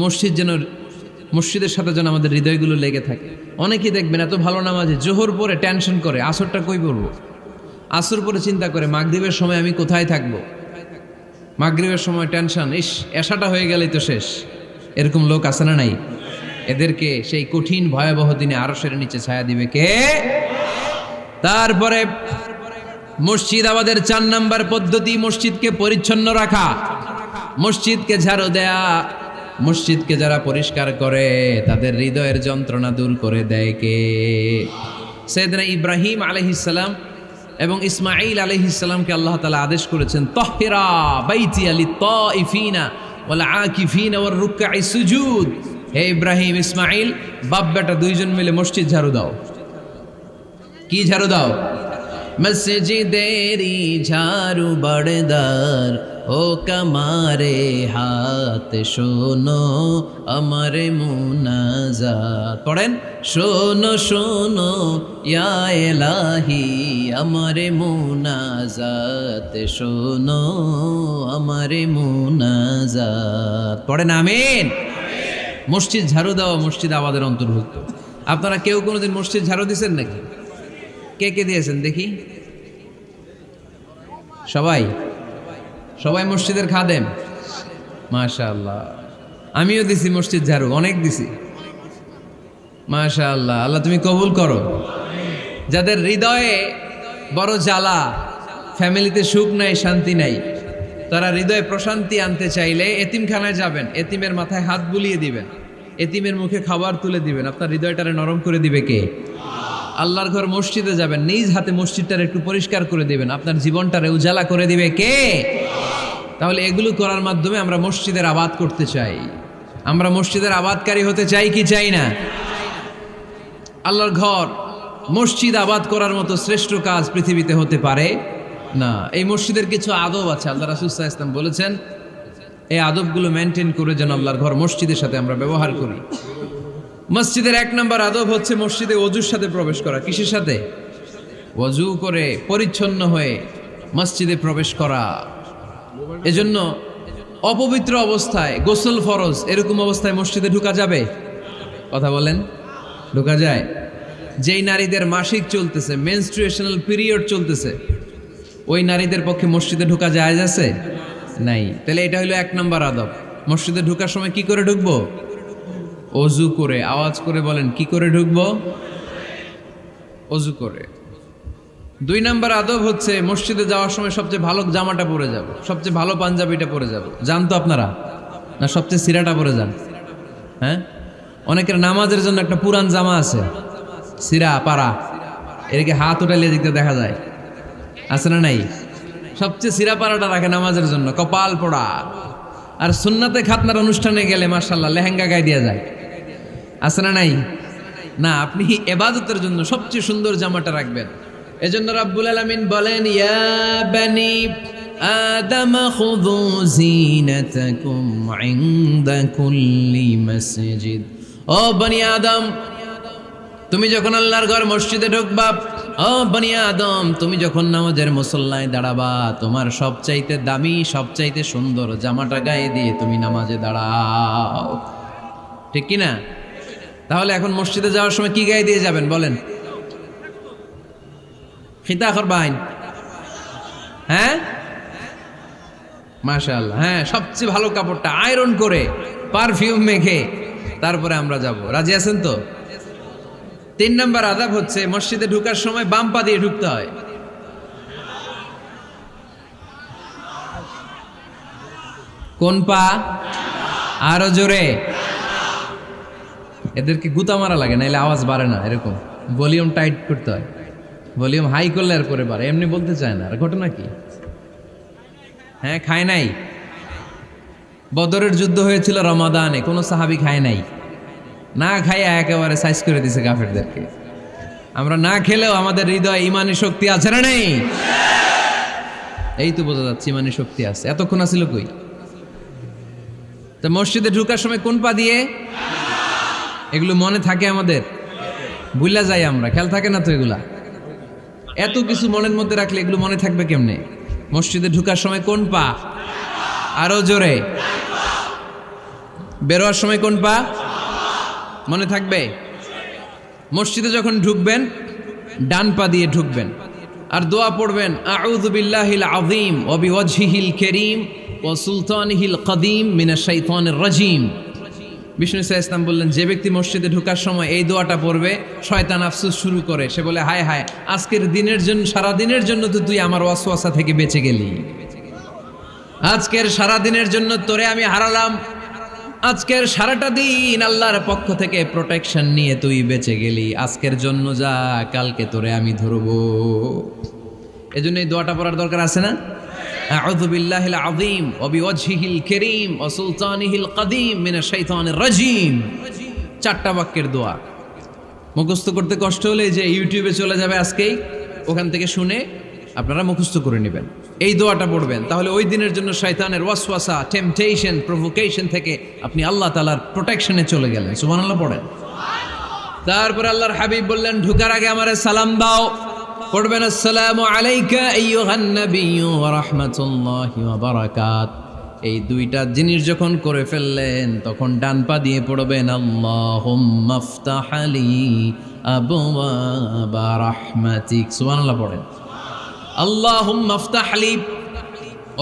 মসজিদের সাথে যেন আমাদের হৃদয়গুলো লেগে থাকে। অনেকেই দেখবেন এত ভালো নামাজে, জোহর পরে টেনশন করে আসরটা কই পড়বো, আসর পরে চিন্তা করে মাগরিবের সময় আমি কোথায় থাকবো, মাগরিবের সময় টেনশন, ইস এশাটা হয়ে গেলেই তো শেষ। এরকম লোক আছে না নাই? এদেরকে সেই কঠিন ভয়াবহ দিনে আরশের নিচে ছায়া দিবে কে? তারপরে মসজিদ আমাদের 4 নাম্বার পদ্ধতি, মসজিদকে পরিচ্ছন্ন রাখা, মসজিদকে ঝাড়ু দেয়া। মসজিদকে যারা পরিষ্কার করে তাদের হৃদয়ের যন্ত্রণা দূর করে দেয় কে? সাইয়েদনা ইব্রাহিম আলাইহিস সালাম এবং ইসমাঈল আলাইহিস সালামকে আল্লাহ তাআলা আদেশ করেছেন তাহহিরা বাইতিয়া লিত্তাইফিনা ওয়াল আকিফিনা ওয়ার রুকআই সুজুদ। হে ইব্রাহিম, ইসমাঈল, বাপ বেটা দুইজন মিলে মসজিদ ঝাড়ু দাও। কি ঝাড়ু দাও? মসজিদেরি ঝাড়ু বড়দার ও কমারে হাত শোনো আমার মুনাজাত। পড়েন, শোনো শোনো ইয়া ইলাহি আমার মুনাজাত, শোনো আমার মুনাজাত। পড়েন আমিন। মসজিদ ঝাড়ু দেওয়া মসজিদ আবাদের অন্তর্ভুক্ত। আপনারা কেউ কোনোদিন মসজিদ ঝাড়ু দিয়েছেন নাকি? কে কে দিয়েছেন দেখি? সবাই? সবাই মসজিদের খাদেম? মাশাআল্লাহ। আমিও দিছি মসজিদ ঝাড়ু, অনেক দিছি। মাশাআল্লাহ, আল্লাহ তুমি কবুল করো। যাদের হৃদয়ে বড় জ্বালা, ফ্যামিলিতে সুখ নাই, শান্তি নাই, তারা হৃদয়ে প্রশান্তি আনতে চাইলে এতিমখানায় যাবেন, এতিমের মাথায় হাত বুলিয়ে দিবেন, এতিমের মুখে খাবার তুলে দিবেন। আপনার হৃদয়টারে নরম করে দিবে কে? আল্লাহর ঘর মসজিদে যাবেন, নিজ হাতে মসজিদটারে একটু পরিষ্কার করে দিবেন, আপনার জীবনটারে উজালা করে দিবে কে? তাহলে এগুলো করার মাধ্যমে আমরা মসজিদের আবাদ করতে চাই। আমরা মসজিদের আবাদকারী হতে চাই কি চাই না? আল্লাহর ঘর মসজিদ আবাদ করার মতো শ্রেষ্ঠ কাজ পৃথিবীতে হতে পারে না। এই মসজিদের কিছু আদব আছে, আল্লাহ রাসূল সাল্লাল্লাহু আলাইহি ওয়াসাল্লাম বলেছেন এই আদবগুলো মেনটেন করে যেন আল্লাহর ঘর মসজিদের সাথে আমরা ব্যবহার করি। মসজিদের 1 নম্বর আদব হচ্ছে মসজিদে ওযুর সাথে প্রবেশ করা। কিসের সাথে? ওযু করে পরিচ্ছন্ন হয়ে মসজিদে প্রবেশ করা। এজন্য অপবিত্র অবস্থায় গোসল ফরজ, এরকম অবস্থায় মসজিদে ঢোকা যাবে? কথা বলেন, ঢোকা যায়? যেই নারীদের মাসিক চলতেছে, মেনস্ট্রুয়েশনাল পিরিয়ড চলতেছে, ওই নারীদের পক্ষে মসজিদে ঢোকা জায়েজ আছে? নাই। তাহলে এটা হলো 1 নম্বর আদব। মসজিদে ঢোকার সময় কি করে ঢুকবো? ওযু করে। আওয়াজ করে বলেন, কি করে ঢুকবো? ওযু করে। 2 নম্বর আদব হচ্ছে মসজিদে যাওয়ার সময় সবচেয়ে ভালো জামাটা পরে যাব, সবচেয়ে ভালো পাঞ্জাবিটা পরে যাব। জান তো আপনারা? না সবচেয়ে সিরাটা পরে যান? হ্যাঁ, অনেকের নামাজের জন্য একটা পুরান জামা আছে, সিরা পাড়া, এদিকে হাত উঠাইলে দিকতে দেখা যায়, আছে না নাই? সবচেয়ে সিরা পাড়াটা রাখে নামাজের জন্য, কপাল পোড়া। আর সুন্নাতে খাতনার অনুষ্ঠানে গেলে মাশাআল্লাহ লেহেঙ্গা গায়ে দেওয়া যায়, আছে না নাই? না, আপনি ইবাদতের জন্য সবচেয়ে সুন্দর জামাটা রাখবেন। এজন্য রাব্বুল আলামিন বলেন, ইয়া বানি আদম খুযু জিনাতাকুম ইনদা কুল্লি মসজিদ। ও বনি আদম, তুমি যখন আল্লাহর ঘর মসজিদে ঢুকবা, ও বনি আদম, তুমি যখন নামাজের মুসল্লায় দাঁড়াবা, তোমার সবচাইতে দামি, সবচাইতে সুন্দর জামাটা গায়ে দিয়ে তুমি নামাজে দাঁড়াও। ঠিক কি না? তাহলে এখন মসজিদে যাওয়ার সময় কি গায়ে দিয়ে যাবেন বলেন? খিতা করবাইন? হ্যাঁ, মাশাআল্লাহ। হ্যাঁ, সবচেয়ে ভালো কাপড়টা আয়রন করে পারফিউম মেখে তারপরে আমরা যাব। রাজি আছেন তো? 3 নম্বর আদব হচ্ছে মসজিদে ঢোকার সময় বাম পা দিয়ে ঢুকতে হয়। কোন পা? আরো জোরে। এদেরকে গুতা মারা লাগে, নাইলে আওয়াজ বাড়ে না। এরকম ভলিউম টাইট করতে হয়, ভলিউম হাই করলে আর পরে বাড়ে। এমনি বলতে চায় না। আর ঘটনা কি? হ্যাঁ, খায় নাই। বদরের যুদ্ধ হয়েছিল রমাদানে, কোনো সাহাবী খায় নাই, না খাইয়া একেবারে সাইজ করে দিছে কাফেরদেরকে। আমরা না খেলেও আমাদের হৃদয়ে ইমানি শক্তি আছে না নেই? এই তো বোঝা যাচ্ছে ইমানি শক্তি আছে। এতক্ষণ আছিল কই? তো মসজিদে ঢোকার সময় কোন পা দিয়ে? এগুলো মনে থাকে আমাদের? ভুলা যাই আমরা, খেয়াল থাকে না তো এগুলা। এত কিছু মনের মধ্যে রাখলে এগুলো মনে থাকবে কেমনে? মসজিদে ঢোকার সময় কোন পা? আরো জোরে। বেরোয়ার সময় কোন পা? মনে থাকবে? মসজিদে যখন ঢুকবেন ডান পা দিয়ে ঢুকবেন, আর দোয়া পড়বেন, আউযু বিল্লাহিল আযীম ওয়া বিওয়াজহিল কারীম ওয়া সুলতানিহিল কদীম মিনাশ শাইতানির রাজীম। বিষ্ণু সাল্লাল্লাহু আলাইহি ওয়াসাল্লাম বললেন, যে ব্যক্তি মসজিদে ঢোকার সময় এই দোয়াটা পড়বে, শয়তান আফসোস শুরু করে। সে বলে, হায় হায়, আজকের দিনের জন্য, সারা দিনের জন্য তো তুই আমার ওয়াসওয়াসা থেকে বেঁচে গেলি। আজকের সারা দিনের জন্য তোরে আমি হারালাম, আজকের সারাটা দিন আল্লাহর পক্ষ থেকে প্রোটেকশন নিয়ে তুই বেঁচে গেলি। আজকের জন্য যা, কালকে তোরে আমি ধরবো। এজন্য এই দোয়াটা পড়ার দরকার আছে না? আউযু বিল্লাহিল আযীম ওয়া বিওয়াজহিল কারীম ওয়া সুলতানিহিল কাদীম মিনাশ শাইতানির রাজীম। 4টা বাক্যের দোয়া। মুখস্থ করতে কষ্ট হলে যে ইউটিউবে চলে যাবে আজকেই, ওখান থেকে শুনে আপনারা মুখস্থ করে নেবেন, এই দোয়াটা পড়বেন। তাহলে ওই দিনের জন্য শয়তানের ওয়াসওয়াসা, টেম্পটেশন, প্রভোকেশন থেকে আপনি আল্লাহ তাআলার প্রোটেকশনে চলে গেলেন। সুবহানাল্লাহ পড়েন। তারপর আল্লাহর হাবিব বললেন, ঢুকার আগে আমারে সালাম দাও। পড়বেন, আসসালামু আলাইকা আইয়ুহান নাবিয়্যু ওয়া রাহমাতুল্লাহি ওয়া বারাকাত। এই 2টা জিনিস যখন করে ফেললেন, তখন ডান পা দিয়ে পড়বেন, আল্লাহুম্মা আফতাহ লি আবওয়াবা রাহমাতিক। সুবহানাল্লাহ পড়েন। আল্লাহুম্মা আফতাহ লি,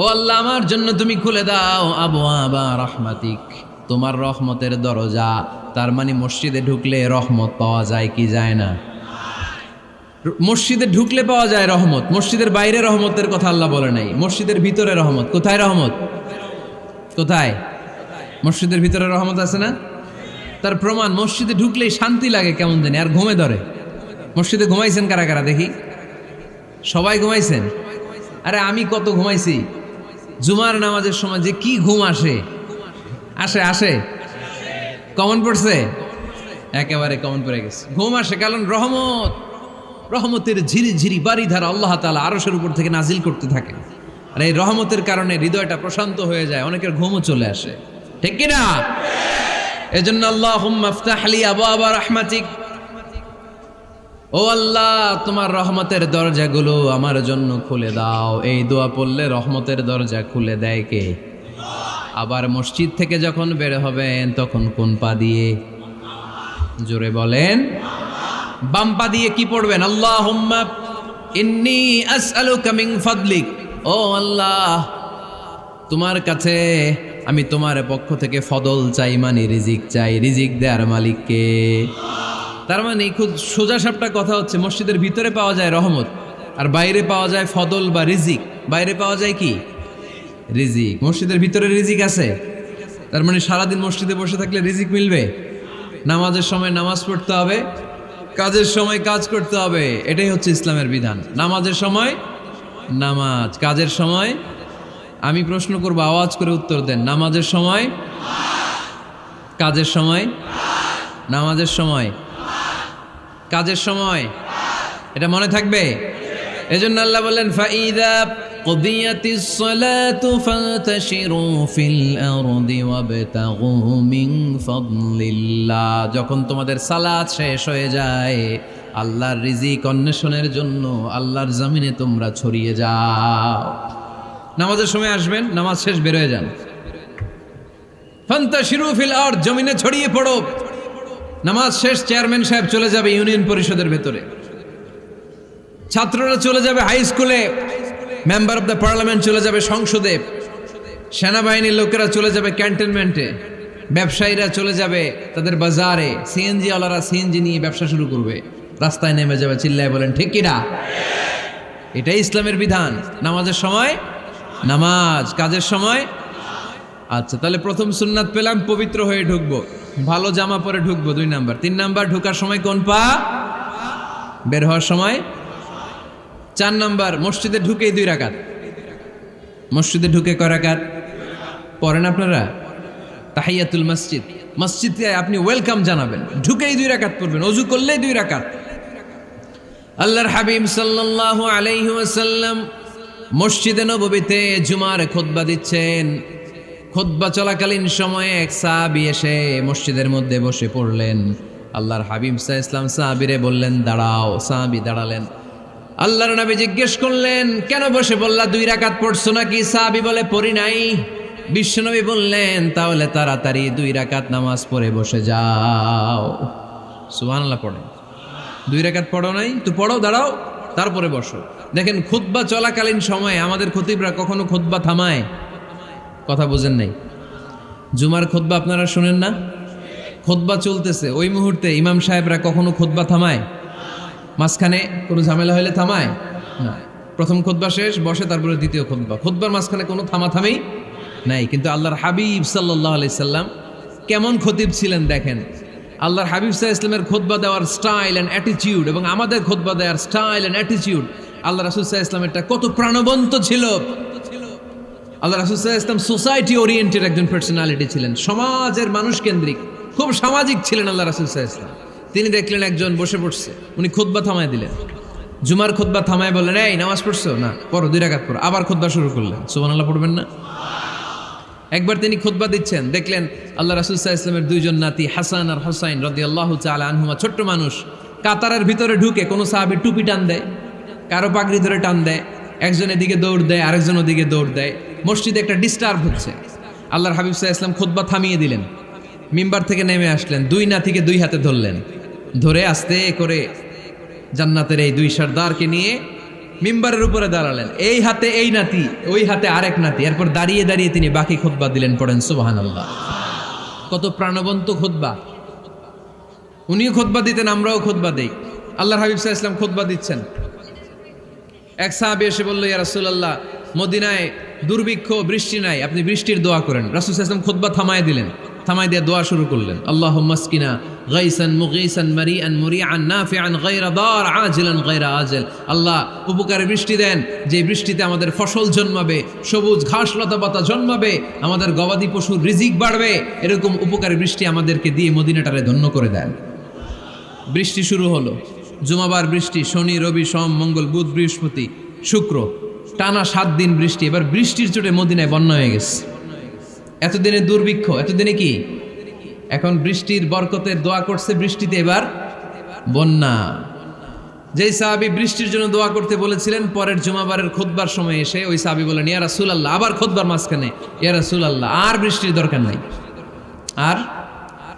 ও আল্লাহ আমার জন্য তুমি খুলে দাও আবওয়াবা রাহমাতিক, তোমার রহমতের দরজা। তার মানে মসজিদে ঢুকলে রহমত পাওয়া যায় কি যায় না? মসজিদে ঢুকলে পাওয়া যায় রহমত। মসজিদের বাইরে রহমতের কথা আল্লাহ বলে নাই, মসজিদের ভিতরে রহমত। কোথায় রহমত? কোথায়? মসজিদের ভিতরে রহমত আছে না? তার প্রমাণ, মসজিদে ঢুকলেই শান্তি লাগে কেমন জানি, আর ঘুমে ধরে। মসজিদে ঘুমাইছেন কারা কারা দেখি? সবাই ঘুমাইছেন? আরে আমি কত ঘুমাইছি। জুমার নামাজের সময় যে কি ঘুম আসে, আসে আসে কমন পড়ছে, একেবারে কমন পড়ে গেছে। ঘুম আসে কারণ রহমত, রহমতের ঝিরি ঝিরি বাড়িধারা আল্লাহ তাআলা আরশের উপর থেকে নাজিল করতে থাকে। আর এই রহমতের কারণে হৃদয়টা প্রশান্ত হয়ে যায়, অনেকের ঘুমও চলে আসে, ঠিক কি না? এজন্য আল্লাহুম্মা আফতাহ লি আবওয়াবা রাহমাতিক, ও আল্লাহ তোমার রহমতের দরজাগুলো আমার জন্য খুলে দাও। এই দোয়া পড়লে রহমতের দরজা খুলে দেয় কে? আবার মসজিদ থেকে যখন বের হবেন তখন কোন পা দিয়ে? জোরে বলেন। বাম পা দিয়ে কি পড়বেন? আল্লাহুম্মা ইন্নী আসআলুকা মিন ফাদলিক, ও আল্লাহ তোমার কাছে আমি তোমার পক্ষ থেকে ফদল চাই, মানে রিজিক চাই। রিজিক দেওয়ার মালিক কে? তার মানে খুব সোজা সাপটা কথা হচ্ছে, মসজিদের ভিতরে পাওয়া যায় রহমত, আর বাইরে পাওয়া যায় ফদল বা রিজিক। বাইরে পাওয়া যায় কি? রিজিক। মসজিদের ভিতরে রিজিক আছে। তার মানে সারাদিন মসজিদে বসে থাকলে রিজিক মিলবে? নামাজের সময় নামাজ পড়তে হবে, কাজের সময় কাজ করতে হবে। এটাই হচ্ছে ইসলামের বিধান। নামাজের সময় নামাজ, কাজের সময়। আমি প্রশ্ন করবো, আওয়াজ করে উত্তর দেন। নামাজের সময়, কাজের সময়, নামাজের সময়, কাজের সময়। এটা মনে থাকবে। এজন্য আল্লাহ বললেন, ফাইদা কুদিয়াতিস সালাতু ফান্তাশিরু ফিল আরদি ওয়াবতাগু মিন ফাদলিল্লাহ। যখন তোমাদের সালাত শেষ হয়ে যায়, আল্লাহর রিজিক অন্বেষণের জন্য আল্লাহর জমিনে তোমরা ছড়িয়ে যাও। নামাজের সময় আসবেন, নামাজ শেষ বের হয়ে যান। ফান্তাশিরু ফিল আরদ, জমিনে ছড়িয়ে পড়ো। নামাজ শেষ, চেয়ারম্যান সাহেব চলে যাবে ইউনিয়ন পরিষদের ভেতরে, ছাত্ররা চলে যাবে হাই স্কুলে, মেম্বার অফ দ্য পার্লামেন্ট চলে যাবে সংসদে, সেনাবাহিনীর লোকেরা চলে যাবে ক্যান্টনমেন্টে, ব্যবসায়ীরা চলে যাবে তাদের বাজারে, সিএনজি ওয়ালারা সিএনজি নিয়ে ব্যবসা শুরু করবে, রাস্তায় নেমে যাবে। চিল্লায় বলেন ঠিক কিনা? এটাই ইসলামের বিধান। নামাজের সময় নামাজ, কাজের সময়। আচ্ছা, তাহলে প্রথম সুন্নাত পেলাম, পবিত্র হয়ে ঢুকবো, ভালো জামা পরে ঢুকবো। 2 নাম্বার। 3 নাম্বার, ঢুকার সময় কোন পা? বের হওয়ার সময়। 4 নাম্বার, মসজিদে ঢুকেই 2 রাকাত। মসজিদে ঢুকে কয় রাকাত পড়েন আপনারা? তাহিয়াতুল মসজিদ। মসজিদে আপনি ওয়েলকাম জানাবেন, ঢুকেই 2 রাকাত পড়বেন, ওযু করলেই 2 রাকাত। আল্লাহর হাবিব সাল্লাল্লাহু আলাইহি ওয়াসাল্লাম মসজিদে নববীতে জুমার খুতবা দিচ্ছেন। খুতবা চলাকালীন সময়ে এক সাহাবী এসে মসজিদের মধ্যে বসে পড়লেন। আল্লাহর হাবিব সাল্লাল্লাহু আলাইহি ওয়াসাল্লাম সাহাবীরে বললেন দাঁড়াও। সাহাবী দাঁড়ালেন। আল্লাহর নবী জিজ্ঞেস করলেন, কেন বসে বললা? 2 রাকাত পড়ছো নাকি? সাহাবী বলে, পড়ি নাই। বিশ্বনবী বললেন, তাহলে তাড়াতাড়ি 2 রাকাত নামাজ পড়ে বসে যাও। সুবহানাল্লাহ পড়ে। 2 রাকাত পড়ো নাই তো পড়ো, দাঁড়াও, তারপরে বসো। দেখেন, খুতবা চলাকালীন সময়ে আমাদের খতিবরা কখনো খুতবা থামায়? কথা বুঝেন নাই? জুমার খুতবা আপনারা শুনেন না? খুতবা চলতেছে, ওই মুহূর্তে ইমাম সাহেবরা কখনো খুতবা থামায়? মাঝখানে কোনো ঝামেলা হলে থামায় না। প্রথম খুতবা শেষ, বসে, তারপরে দ্বিতীয় খুতবা। খুতবার মাঝখানে কোনো থামাথামি নাই। কিন্তু আল্লাহর হাবিব সাল্লাল্লাহু আলাইহি সাল্লাম কেমন খতিব ছিলেন দেখেন। আল্লাহর হাবিব সাল্লাল্লাহু আলাইহি সাল্লামের খুতবা দেওয়ার স্টাইল অ্যান্ড অ্যাটিটিউড এবং আমাদের খুতবা দেওয়ার স্টাইল অ্যান্ড অ্যাটিটিউড আল্লাহ রাসূল সাল্লাল্লাহু আলাইহি ওয়াসাল্লামেরটা কত প্রাণবন্ত ছিল। আল্লাহ রাসূল সাল্লাল্লাহু আলাইহি ওয়াসাল্লাম সোসাইটি ওরিয়েন্টেড একজন পার্সোনালিটি ছিলেন, সমাজের মানুষ কেন্দ্রিক, খুব সামাজিক ছিলেন আল্লাহ রাসূল সাল্লাল্লাহু আলাইহি ওয়াসাল্লাম। তিনি দেখলেন একজন বসে পড়ছে, উনি খুতবা থামায় দিলেন, জুমার খুতবা থামায় বললেন, এই নামাজ পড়ছো না, পড়ো 2 রাকাত পড়ো। আবার খুতবা শুরু করলেন, সুবহানাল্লাহ পড়বেন না? একবার তিনি খুতবা দিচ্ছেন, দেখলেন আল্লাহ রাসূল সাল্লাল্লাহু আলাইহি ওয়াসাল্লামের 2 জন নাতি হাসান আর হুসাইন রাদিয়াল্লাহু তাআলা আনহুমা, ছোট্ট মানুষ, কাতারের ভিতরে ঢুকে কোন সাহাবী টুপি টান দেয়, কারো পাগড়ি ধরে টান দেয়, একজন এদিকে দৌড় দেয়, আরেকজন ওদিকে দৌড় দেয়, মসজিদে একটা ডিস্টার্ব হচ্ছে। আল্লাহর হাবিব সাল্লাল্লাহু আলাইহি ওয়াসাল্লাম খুতবা থামিয়ে দিলেন, মিম্বার থেকে নেমে আসলেন, 2 নাতিকে 2 হাতে ধরলেন, ধরে আস্তে করে জান্নাতের এই 2 সর্দারকে নিয়ে মিম্বারের উপরে দাঁড়ালেন, এই হাতে এই নাতি, ওই হাতে আরেক নাতি। এরপর দাঁড়িয়ে দাঁড়িয়ে তিনি বাকি খুতবা দিলেন, পড়েন সুবহানাল্লাহ। কত প্রাণবন্ত খুতবা! উনিও খুতবা দিতেন, আমরাও খুতবা দেই। আল্লাহর হাবিব সাল্লাল্লাহু আলাইহি ওয়াসাল্লাম খুতবা দিচ্ছেন, এক সাহাবী এসে বলল, ইয়া রাসূলুল্লাহ, মদিনায় দুর্ভিক্ষ, বৃষ্টি নাই, আপনি বৃষ্টির দোয়া করেন। রাসূল সাল্লাল্লাহু আলাইহি ওয়াসাল্লাম খুতবা থামায় দিলেন, থামায় দিয়ে দোয়া শুরু করলেন, আল্লাহুম্মা আসকিনা গাইসান মুগীসান মারিআন মুরিআন নাফিআন গায়রা দার আজিলান গায়রা আজল। আল্লাহ উপকারে বৃষ্টি দেন, যে বৃষ্টিতে আমাদের ফসল জন্মাবে, সবুজ ঘাস লতা পাতা জন্মাবে, আমাদের গবাদি পশুর রিজিক বাড়বে, এরকম উপকারী বৃষ্টি আমাদেরকে দিয়ে মদিনাটারে ধন্য করে দেন। বৃষ্টি শুরু হলো, জুমাবার বৃষ্টি, শনি রবি সোম মঙ্গল বুধ বৃহস্পতি শুক্র, টানা 7 দিন বৃষ্টি। এবার বৃষ্টির চোটে মদিনায় বন্যা হয়ে গেছে। এতদিনে দুর্ভিক্ষ, এতদিনে কি, এখন বৃষ্টির বরকতের দোয়া করছে, বৃষ্টিতে এবার বন্যা। যেই সাহাবী বৃষ্টির জন্য দোয়া করতে বলেছিলেন, পরের জুমাবারের খুতবার সময় এসে ওই সাহাবী বলেন, ইয়া রাসূলুল্লাহ, আবার খুতবার মাঝখানে, ইয়া রাসূলুল্লাহ, আর বৃষ্টির দরকার নাই, আর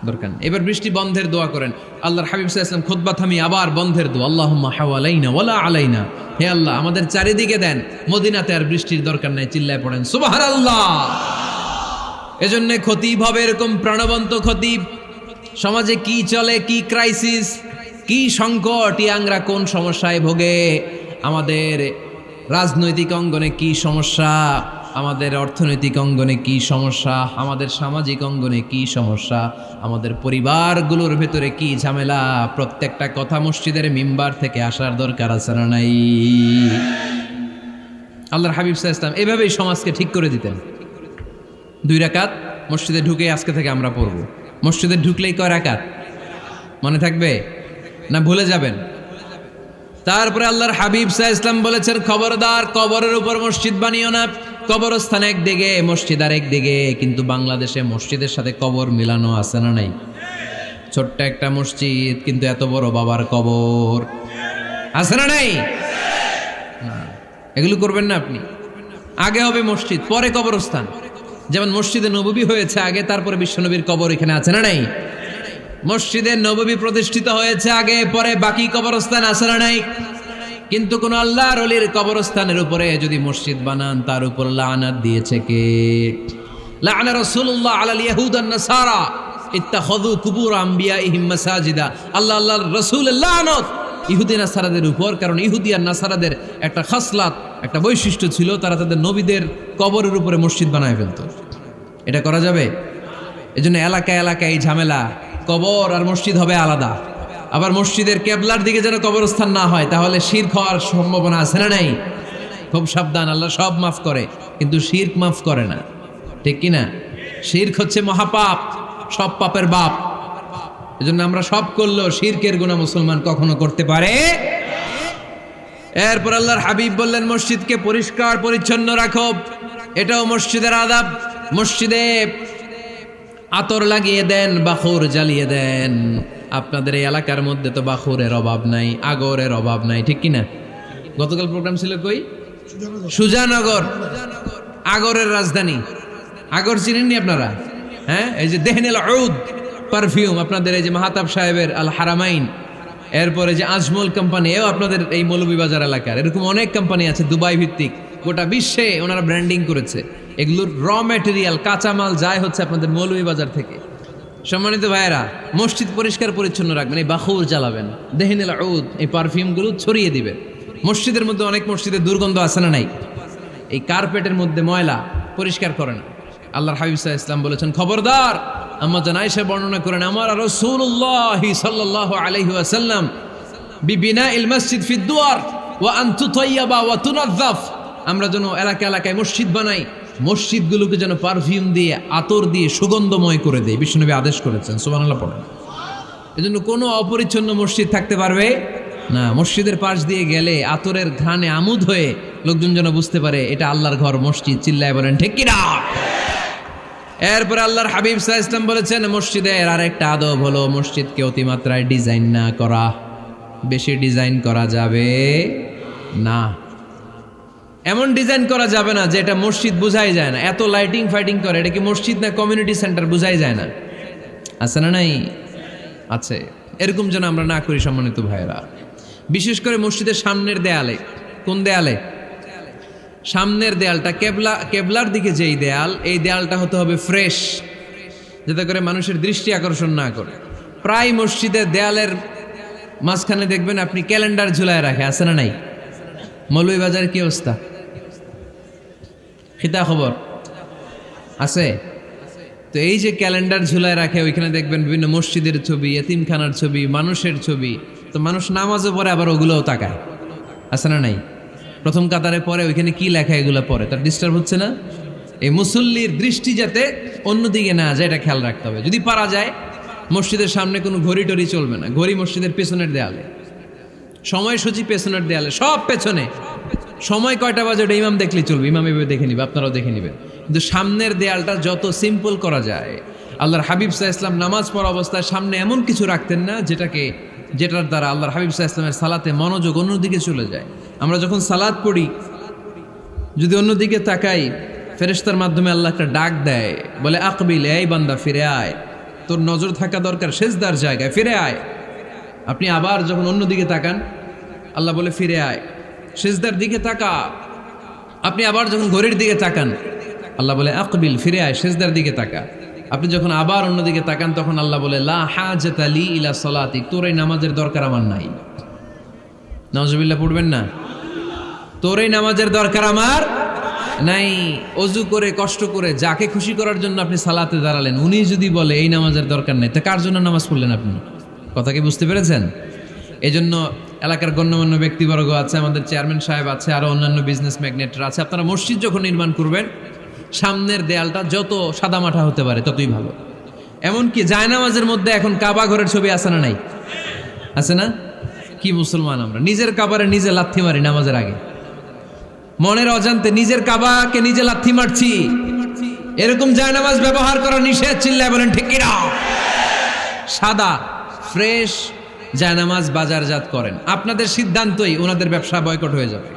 দরকার নেই, এবার বৃষ্টি বন্ধের দোয়া করেন। আল্লাহর হাবিব সাল্লাল্লাহু আলাইহি ওয়াসাল্লাম খুতবা থামিয়ে আবার বন্ধের দোয়া, আল্লাহুম্মা হাওয়ালাইনা ওয়ালা আলাইনা, হে আল্লাহ আমাদের চারিদিকে দেন, মদিনাতে আর বৃষ্টির দরকার নাই। চিল্লায় পড়েন সুবহানাল্লাহ। এজন্য খতিব হবে এরকম প্রাণবন্ত খতিব। সমাজে কি চলে, কি ক্রাইসিস, কি সংকট, ইয়াংরা কোন সমস্যায় ভোগে, আমাদের রাজনৈতিক অঙ্গনে কি সমস্যা, আমাদের অর্থনৈতিক অঙ্গনে কি সমস্যা, আমাদের সামাজিক অঙ্গনে কি সমস্যা, আমাদের পরিবারগুলোর ভেতরে কি ঝামেলা, প্রত্যেকটা কথা মসজিদের মিম্বার থেকে আসার দরকার আছে না নাই? আল্লাহর হাবিব সাল্লাল্লাহু আলাইহি ওয়াসাল্লাম এভাবেই সমাজকে ঠিক করে দিতেন। 2 রাকাত মসজিদে ঢুকে আজকে থেকে আমরা পড়ব। মসজিদে ঢুকলেই কয় রাকাত মনে থাকবে না ভুলে যাবেন? তারপরে আল্লাহর হাবিব সাল্লাল্লাহু আলাইহি ওয়াসাল্লাম বলেছেন, খবরদার কবরের উপর মসজিদ বানিও না। কবরস্থান একদিকে, মসজিদ আর একদিকে, কিন্তু বাংলাদেশে মসজিদের সাথে কবর মিলানো আছে না নাই? ছোট্ট একটা মসজিদ, কিন্তু এত বড় বাবার কবর আছে না নাই? এগুলো করবেন না আপনি। আগে হবে মসজিদ, পরে কবরস্থান। যেমন মসজিদে নববী হয়েছে আগে, তারপরে বিশ্বনবীর কবর এখানে আছে না নাই? মসজিদে নববী প্রতিষ্ঠিত হয়েছে আগে, পরে বাকি কবরস্থান আছে না নাই? কিন্তু কোন আল্লাহর ওলির কবরস্থানের উপরে যদি মসজিদ বানান, তার উপর লানাত দিয়েছে কে? লাআনা রাসূলুল্লাহ আলাল ইয়াহুদ ওয়ান নাসারা ইত্তাখাযু কুবুর আমবিয়াইহিম মাসাজিদা। আল্লাহর রাসূলের লানত ইহুদি নাসারাদের উপর, কারণ ইহুদি আর নাসারাদের একটা খাসলাত, একটা বৈশিষ্ট্য ছিল, তারা তাদের নবীদের কবরের উপরে মসজিদ বানায় ফেলতো। এটা করা যাবে? এজন্য এলাকায় এলাকায় এই ঝামেলা, কবর আর মসজিদ হবে আলাদা। আবার মসজিদের কেবলার দিকে যেন কবরস্থান না হয়, তাহলে শিরক হওয়ার সম্ভাবনা আছে না নাই? খুব সাবধান, আল্লাহ সব মাফ করে কিন্তু শিরক মাফ করে না, ঠিক কি না? শিরক হচ্ছে মহাপাপ, সব পাপের বাপ। এজন্য আমরা সব করলেও শিরকের গুনাহ মুসলমান কখনো করতে পারে। এরপর আল্লাহর হাবিব বললেন, মসজিদকে পরিষ্কার পরিচ্ছন্ন রাখো, এটাও মসজিদের আদাব। মসজিদে আতর লাগিয়ে দেন, বাখুর জ্বালিয়ে দেন। আপনাদের এই এলাকার মধ্যে তো বাখুরের অভাব নাই, আগরের অভাব নাই, ঠিক কিনা? গতকাল প্রোগ্রাম ছিল কই? সুজানগর, আগরের রাজধানী। আগর চিনেননি আপনারা? হ্যাঁ, এই যে দেহনেল উদ পারফিউম, আপনাদের এই যে মাহাতাব সাহেবের আল হারামাইন, এরপরে যে আজমল কোম্পানি, এও আপনাদের এই মৌলভীবাজার এলাকার। এরকম অনেক কোম্পানি আছে দুবাই ভিত্তিক, গোটা বিশ্বে ওনারা ব্র্যান্ডিং করেছে। এগুলোর র ম্যাটেরিয়াল, কাঁচামাল যায় হচ্ছে আপনাদের মৌলভীবাজার থেকে। সম্মানিত ভাইয়েরা, মসজিদ পরিষ্কার পরিচ্ছন্ন রাখবেন, এই বাখুর জ্বালাবেন, দেহনেল উদ, এই পারফিউমগুলো ছড়িয়ে দিবেন। মসজিদের মধ্যে অনেক মসজিদে দুর্গন্ধ আছে না নাই? এই কার্পেটের মধ্যে ময়লা, পরিষ্কার করেন। আল্লাহর হাবিব সাল্লাল্লাহু আলাইহি ওয়াসাল্লাম বলেছেন, খবরদার। আম্মা জান আয়েশা বর্ণনা করেন, আমার রাসূলুল্লাহ সাল্লাল্লাহু আলাইহি ওয়াসাল্লাম বিবিনাইল মসজিদ ফি দুয়ার, ওয়া আন তুতাইয়াবা ওয়া তুনাজ্জাফ, আমরা যেন এলাকা এলাকায় মসজিদ বানাই, মসজিদগুলোকে যেন পারফিউম দিয়ে আতর দিয়ে সুগন্ধময় করে দেয়। বিশ্বনবী আদেশ করেছেন, সুবহানাল্লাহ পড়েন। এজন্য কোনো অপরিচ্ছন্ন মসজিদ থাকতে পারবে না। মসজিদের পাশ দিয়ে গেলে আতরের ঘ্রাণে আমোদ হয়ে লোকজন যেন বুঝতে পারে এটা আল্লাহর ঘর, মসজিদ। চিল্লায় বলেন ঠিক কিনা? এরপরে আল্লাহর হাবিব সাল্লাল্লাহু আলাইহি ওয়াসাল্লাম বলেছেন, মসজিদের আরেকটা আদব হলো মসজিদকে অতিমাত্রায় ডিজাইন না করা। বেশি ডিজাইন করা যাবে না। এমন ডিজাইন করা যাবে না যে এটা মসজিদ বোঝাই যায় না। এত লাইটিং ফাইটিং করে, এটা কি মসজিদ না কমিউনিটি সেন্টার বোঝাই যায় না। আছে না নাই? আছে। এরকম যেন আমরা না করি সম্মানিত ভাইয়েরা। বিশেষ করে মসজিদের সামনের দেয়ালে। কোন দেয়ালে? সামনের দেয়ালটা কেবলার দিকে যেই দেয়াল, এই দেয়ালটা হতে হবে ফ্রেশ, যাতে করে মানুষের দৃষ্টি আকর্ষণ না করে। প্রায় মসজিদের দেয়ালের মাঝখানে দেখবেন আপনি ক্যালেন্ডার ঝুলায় রাখে, আছে না নাই? মৌলভীবাজারের কি অবস্থা? খিতা খবর আছে? তো এই যে ক্যালেন্ডার ঝুলায় রাখে, ওইখানে দেখবেন বিভিন্ন মসজিদের ছবি, এতিমখানার ছবি, মানুষের ছবি। তো মানুষ নামাজও পড়ে, আবার ওগুলোও তাকায়, আছে না নাই? প্রথম কাতারে পরে ওইখানে কি লেখা এগুলো পরে, তার ডিস্টার্ব হচ্ছে না? এই মুসল্লির দৃষ্টি যাতে অন্যদিকে না যায়, এটা খেয়াল রাখতে হবে। যদি পারা যায় মসজিদের সামনে কোনো ঘড়ি টড়ি চলবে না। ঘড়ি মসজিদের পেছনের দেয়ালে, সময়সূচি পেছনের দেয়ালে, সব পেছনে। সময় কয়টা বাজে ওটা ইমাম দেখলেই চলবে, ইমাম এভাবে দেখে নিবে, আপনারাও দেখে নেবেন। কিন্তু সামনের দেয়ালটা যত সিম্পল করা যায়। আল্লাহর হাবিব সাল্লাল্লাহু আলাইহি ওয়াসাল্লাম নামাজ পড়া অবস্থায় সামনে এমন কিছু রাখতেন না যেটার দ্বারা আল্লাহর হাবিব সাল্লাল্লাহু আলাইহি ওয়াসাল্লামের সালাতে মনোযোগ অন্যদিকে চলে যায়। আমরা যখন সালাত পড়ি, যদি অন্যদিকে তাকাই, ফেরেশতার মাধ্যমে আল্লাহ একটা ডাক দেয়, বলে আকবিল, এই বান্দা ফিরে আয়, তোর নজর থাকা দরকার সিজদার জায়গায়, ফিরে আয়। আপনি আবার যখন অন্যদিকে তাকান, আল্লাহ বলে ফিরে আয়, সিজদার দিকে তাকা। আপনি আবার যখন ঘড়ির দিকে তাকান, আল্লাহ বলে আকবিল, ফিরে আয়, সিজদার দিকে তাকা। আপনি যখন আবার অন্যদিকে তাকান, তখন আল্লাহ বলে লা হাজাতা লি ইলা সালাতিক, তোর এই নামাজের দরকার আমার নাই। নাউজুবিল্লাহ পড়বেন না? তোর এই নামাজের দরকার আমার নাই। অজু করে কষ্ট করে যাকে খুশি করার জন্য আপনি সালাতে দাঁড়ালেন, উনি যদি বলে এই নামাজের দরকার নেই, তা কার জন্য নামাজ পড়লেন আপনি? কথা কি বুঝতে পেরেছেন? এই জন্য এলাকার গণ্যমান্য ব্যক্তিবর্গ আছে, আমাদের চেয়ারম্যান সাহেব আছে, আরো অন্যান্য বিজনেস ম্যাগনেটরা আছে। আপনারা মসজিদ যখন নির্মাণ করবেন, সামনের দেয়ালটা যত সাদামাটা হতে পারে ততই ভালো। এমনকি জায়নামাজের মধ্যে এখন কাবা ঘরের ছবি আছে না নাই? আছে না? কি মুসলমান আমরা! নিজের কাবারে নিজে লাথি মারি নামাজের আগে, মনের অজান্তে নিজের কাবাকে নিজে লাথি মারছি। এরকম জায়নামাজ ব্যবহার করা নিষেধ। চিল্লায় বলেন ঠিক কিনা? সাদা ফ্রেশ জায়নামাজ বাজারজাত করেন, আপনাদের সিদ্ধান্তই ওনাদের ব্যবসা বয়কট হয়ে যাবে।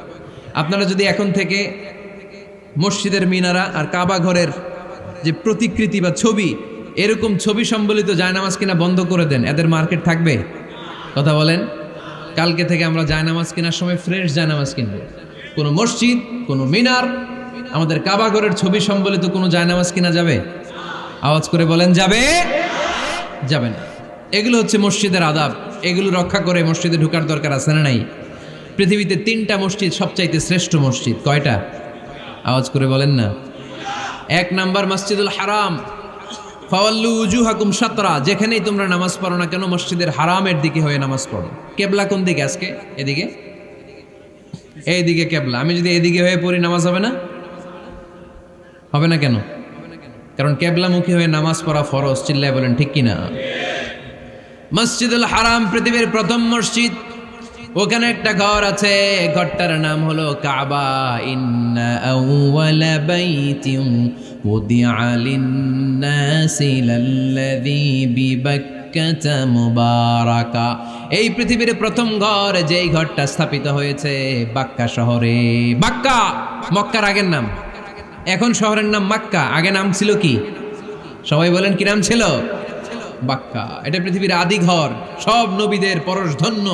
আপনারা যদি এখন থেকে মসজিদের মিনারা আর কাবা ঘরের যে প্রতিকৃতি বা ছবি, এরকম ছবি সম্বলিত জায়নামাজ কিনা বন্ধ করে দেন, এদের মার্কেট থাকবে? কথা বলেন। কালকে থেকে আমরা জায়নামাজ কেনার সময় ফ্রেশ জায়নামাজ কিনবো। কোনো মসজিদ, কোনো মিনার, আমাদের কাবা ঘরের ছবি সম্বলিত কোনো জায়নামাজ কিনা যাবে? আওয়াজ করে বলেন, যাবে? যাবে না। এগুলো হচ্ছে মসজিদের আদাব। এগুলো রক্ষা করে মসজিদে ঢোকার দরকার আছে না নাই? পৃথিবীতে 3টা মসজিদ সবচাইতে শ্রেষ্ঠ মসজিদ। কয়টা? আওয়াজ করে বলেন না। 1 নাম্বার মসজিদুল হারাম, ফাওয়াল্লু উজুহাকুম শাতরা। যেখানেই তোমরা নামাজ পড়ো না কেন, মসজিদের হারামের দিকে হয়ে নামাজ পড়ো। কেবলা কোন দিকে আজকে? এদিকে, এইদিকে কেবলা। আমি যদি এদিকে হয়ে পড়ি, নামাজ হবে না? হবে না কেন? কারণ কেবলামুখী হয়ে নামাজ পড়া ফরজ। চিল্লায় বলেন ঠিক কিনা? মসজিদুল হারাম পৃথিবীর প্রথম মসজিদ। ওখানে একটা ঘর আছে, ঘরটার নাম হলো কাবা। ইন্না আউওয়ালা বাইতিন উদিআ লিন-নাসি লাল্লাযী বিবাক্কাতা মুবারাকা। এই পৃথিবীর প্রথম ঘর, যেই ঘরটা স্থাপিত হয়েছে বাক্কা শহরে। বাক্কা মক্কার আগের নাম, এখন শহরের নাম মক্কা। আগে নাম ছিল কি? সবাই বলেন, কি নাম ছিল? বাক্কা। এটা পৃথিবীর আদি ঘর। সব নবীদের পরশধন্য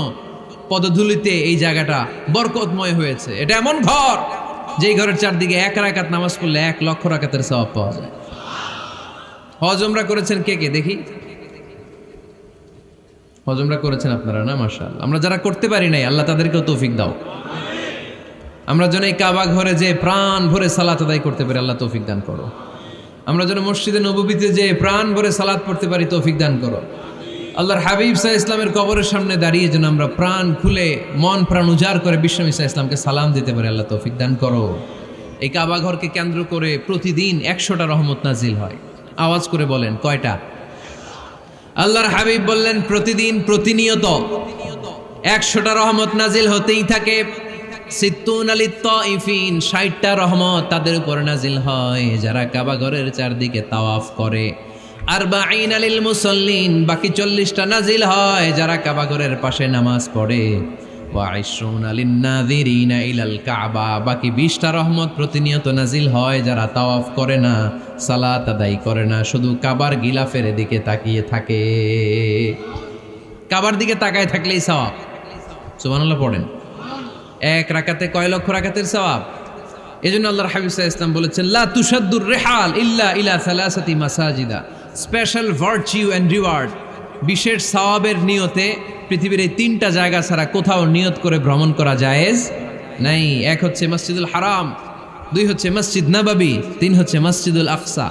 পদধূলিতে এই জায়গাটা বরকতময় হয়েছে। এটা এমন ঘর, যেই ঘরের চারদিকে 1 রাকাত নামাজ পড়লে 1 লক্ষ রাকাতের সওয়াব পাওয়া যায়। হজ উমরা করেছেন কে কে দেখি? হজ উমরা করেছেন আপনারা না? মাশাআল্লাহ। আমরা যারা করতে পারি নাই, আল্লাহ তাদেরকেও তৌফিক দাও। আমরা যেন এই কাবা ঘরে যে প্রাণ ভরে সালাত আদায় করতে পারি, আল্লাহ তৌফিক দান করো। আমরা যেন মসজিদে নববীতে যে প্রাণ ভরে সালাত পড়তে পারি, তৌফিক দান করো। আল্লাহর হাবিব সাল্লাল্লাহু আলাইহি ইসলামের কবরের সামনে দাঁড়িয়ে যেন আমরা প্রাণ খুলে মন প্রাণ উজাড় করে বিশ্বনবী সাল্লাল্লাহু আলাইহি ইসলামকে সালাম দিতে পারি। আল্লাহ তৌফিক দান করো। এই কাবা ঘরকে কেন্দ্র করে প্রতিদিন 100টা রহমত নাজিল হয়। আওয়াজ করে বলেন কয়টা? আল্লাহর হাবিব বললেন প্রতিদিন প্রতিনিয়ত 100টা রহমত নাজিল হতেই থাকে। সিত্তুন আলিত তাইফিন, 60টা রহমত তাদের উপর নাজিল হয় যারা কাবা ঘরের চারদিকে তাওয়াফ করে। আরবাঈন আলিল মুসাল্লিন, বাকি 40টা নাজিল হয় যারা কাবা ঘরের পাশে নামাজ পড়ে। ওয়া 20 আলিন নাযিরিনা ইলাল কাবা, বাকি 20টা রহমত প্রতিনিয়ত নাজিল হয় যারা তাওয়াফ করে না, সালাত আদায় করে না, শুধু কাবার গিলাফের দিকে তাকিয়ে থাকে। কাবার দিকে তাকায় থাকলেই সওয়াব। সুবহানাল্লাহ পড়েন। এক রাকাতে কয় লক্ষ রাকাতের সওয়াব। এজন্য আল্লাহর হাবিব সাল্লাল্লাহু আলাইহি ওয়াসাল্লাম বলেছেন লা তুশাদ্দুর রিহাল ইল্লা ইলা সালাসাতি মাসাজিদা, স্পেশাল ভার্চু এন্ড রিওয়ার্ড, বিশেষ সওয়াবের নিয়তে পৃথিবীর এই 3টা জায়গা ছাড়া কোথাও নিয়ত করে ভ্রমণ করা জায়েজ নাই। এক হচ্ছে মসজিদুল হারাম, 2 হচ্ছে মসজিদ নববী, 3 হচ্ছে মসজিদুল আকসা।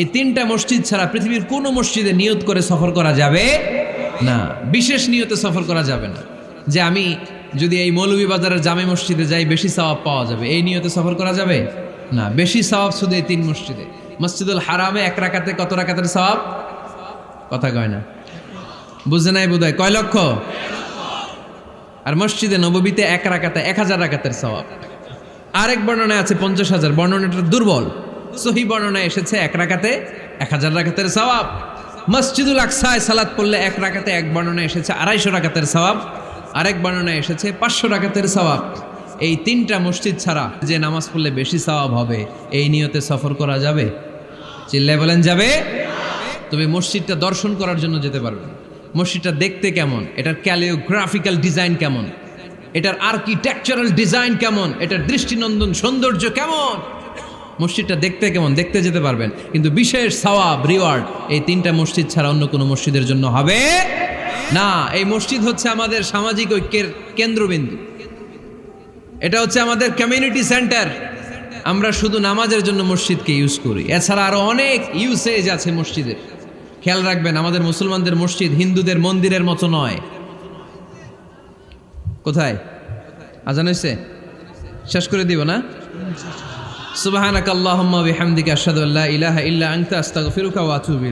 এই 3টা মসজিদ ছাড়া পৃথিবীর কোনো মসজিদে নিয়ত করে সফর করা যাবে না। বিশেষ নিয়তে সফর করা যাবে না যে আমি যদি এই মৌলভীবাজারের জামে মসজিদে যাই বেশি সওয়াব পাওয়া যাবে, এই নিয়তে সফর করা যাবে না। বেশি সওয়াব শুধু এই 3 মসজিদে। মসজিদুল হারামে 1 রাকাতে কত রাকাতের সওয়াব? কথা কয় না, বুঝে নাই বোধহয়। কয় লক্ষ? আর মসজিদে নববীতে 1 রাকাতে 1000 রাকাতের সওয়াব। আরেক বর্ণনায় আছে 50,000, বর্ণনাটা দুর্বল। সহিহ বর্ণনায় এসেছে 1 রাকাতে 1000 রাকাতের সওয়াব। মসজিদুল আকসায় সালাত পড়লে 1 রাকাতে, এক বর্ণনায় এসেছে 250 রাকাতের সওয়াব, আরেক বর্ণনায় এসেছে 500 রাকাতের সওয়াব। এই 3টা মসজিদ ছাড়া যে নামাজ পড়লে বেশি সওয়াব হবে, এই নিয়তে সফর করা যাবে? চিল্লায় বলেন যাবে। তবে মসজিদটা দর্শন করার জন্য যেতে পারবেন। মসজিদটা দেখতে কেমন, এটার ক্যালিওগ্রাফিক্যাল ডিজাইন কেমন, এটার আর্কিটেকচারাল ডিজাইন কেমন, এটার দৃষ্টিনন্দন সৌন্দর্য কেমন, মসজিদটা দেখতে কেমন, দেখতে যেতে পারবেন। কিন্তু বিশেষ সওয়াব রিওয়ার্ড এই 3টা মসজিদ ছাড়া অন্য কোনো মসজিদের জন্য হবে না। এই মসজিদ হচ্ছে আমাদের সামাজিক ঐক্যের কেন্দ্রবিন্দু, এটা হচ্ছে আমাদের কমিউনিটি সেন্টার। আমরা শুধু নামাজের জন্য মসজিদকে ইউজ করি, এছাড়া আরো অনেক ইউসেজ আছে মসজিদের। খেয়াল রাখবেন, আমাদের মুসলমানদের মসজিদ হিন্দুদের মন্দিরের মতো নয়। কোথায় আজান হয়েছে? শেষ করে দিব না? সুবহানাকাল্লাহুম্মা ওয়া বিহামদিকা আশহাদু আল্লা ইলাহা ইল্লা আনতা আস্তাগফিরুকা ওয়া আতুবু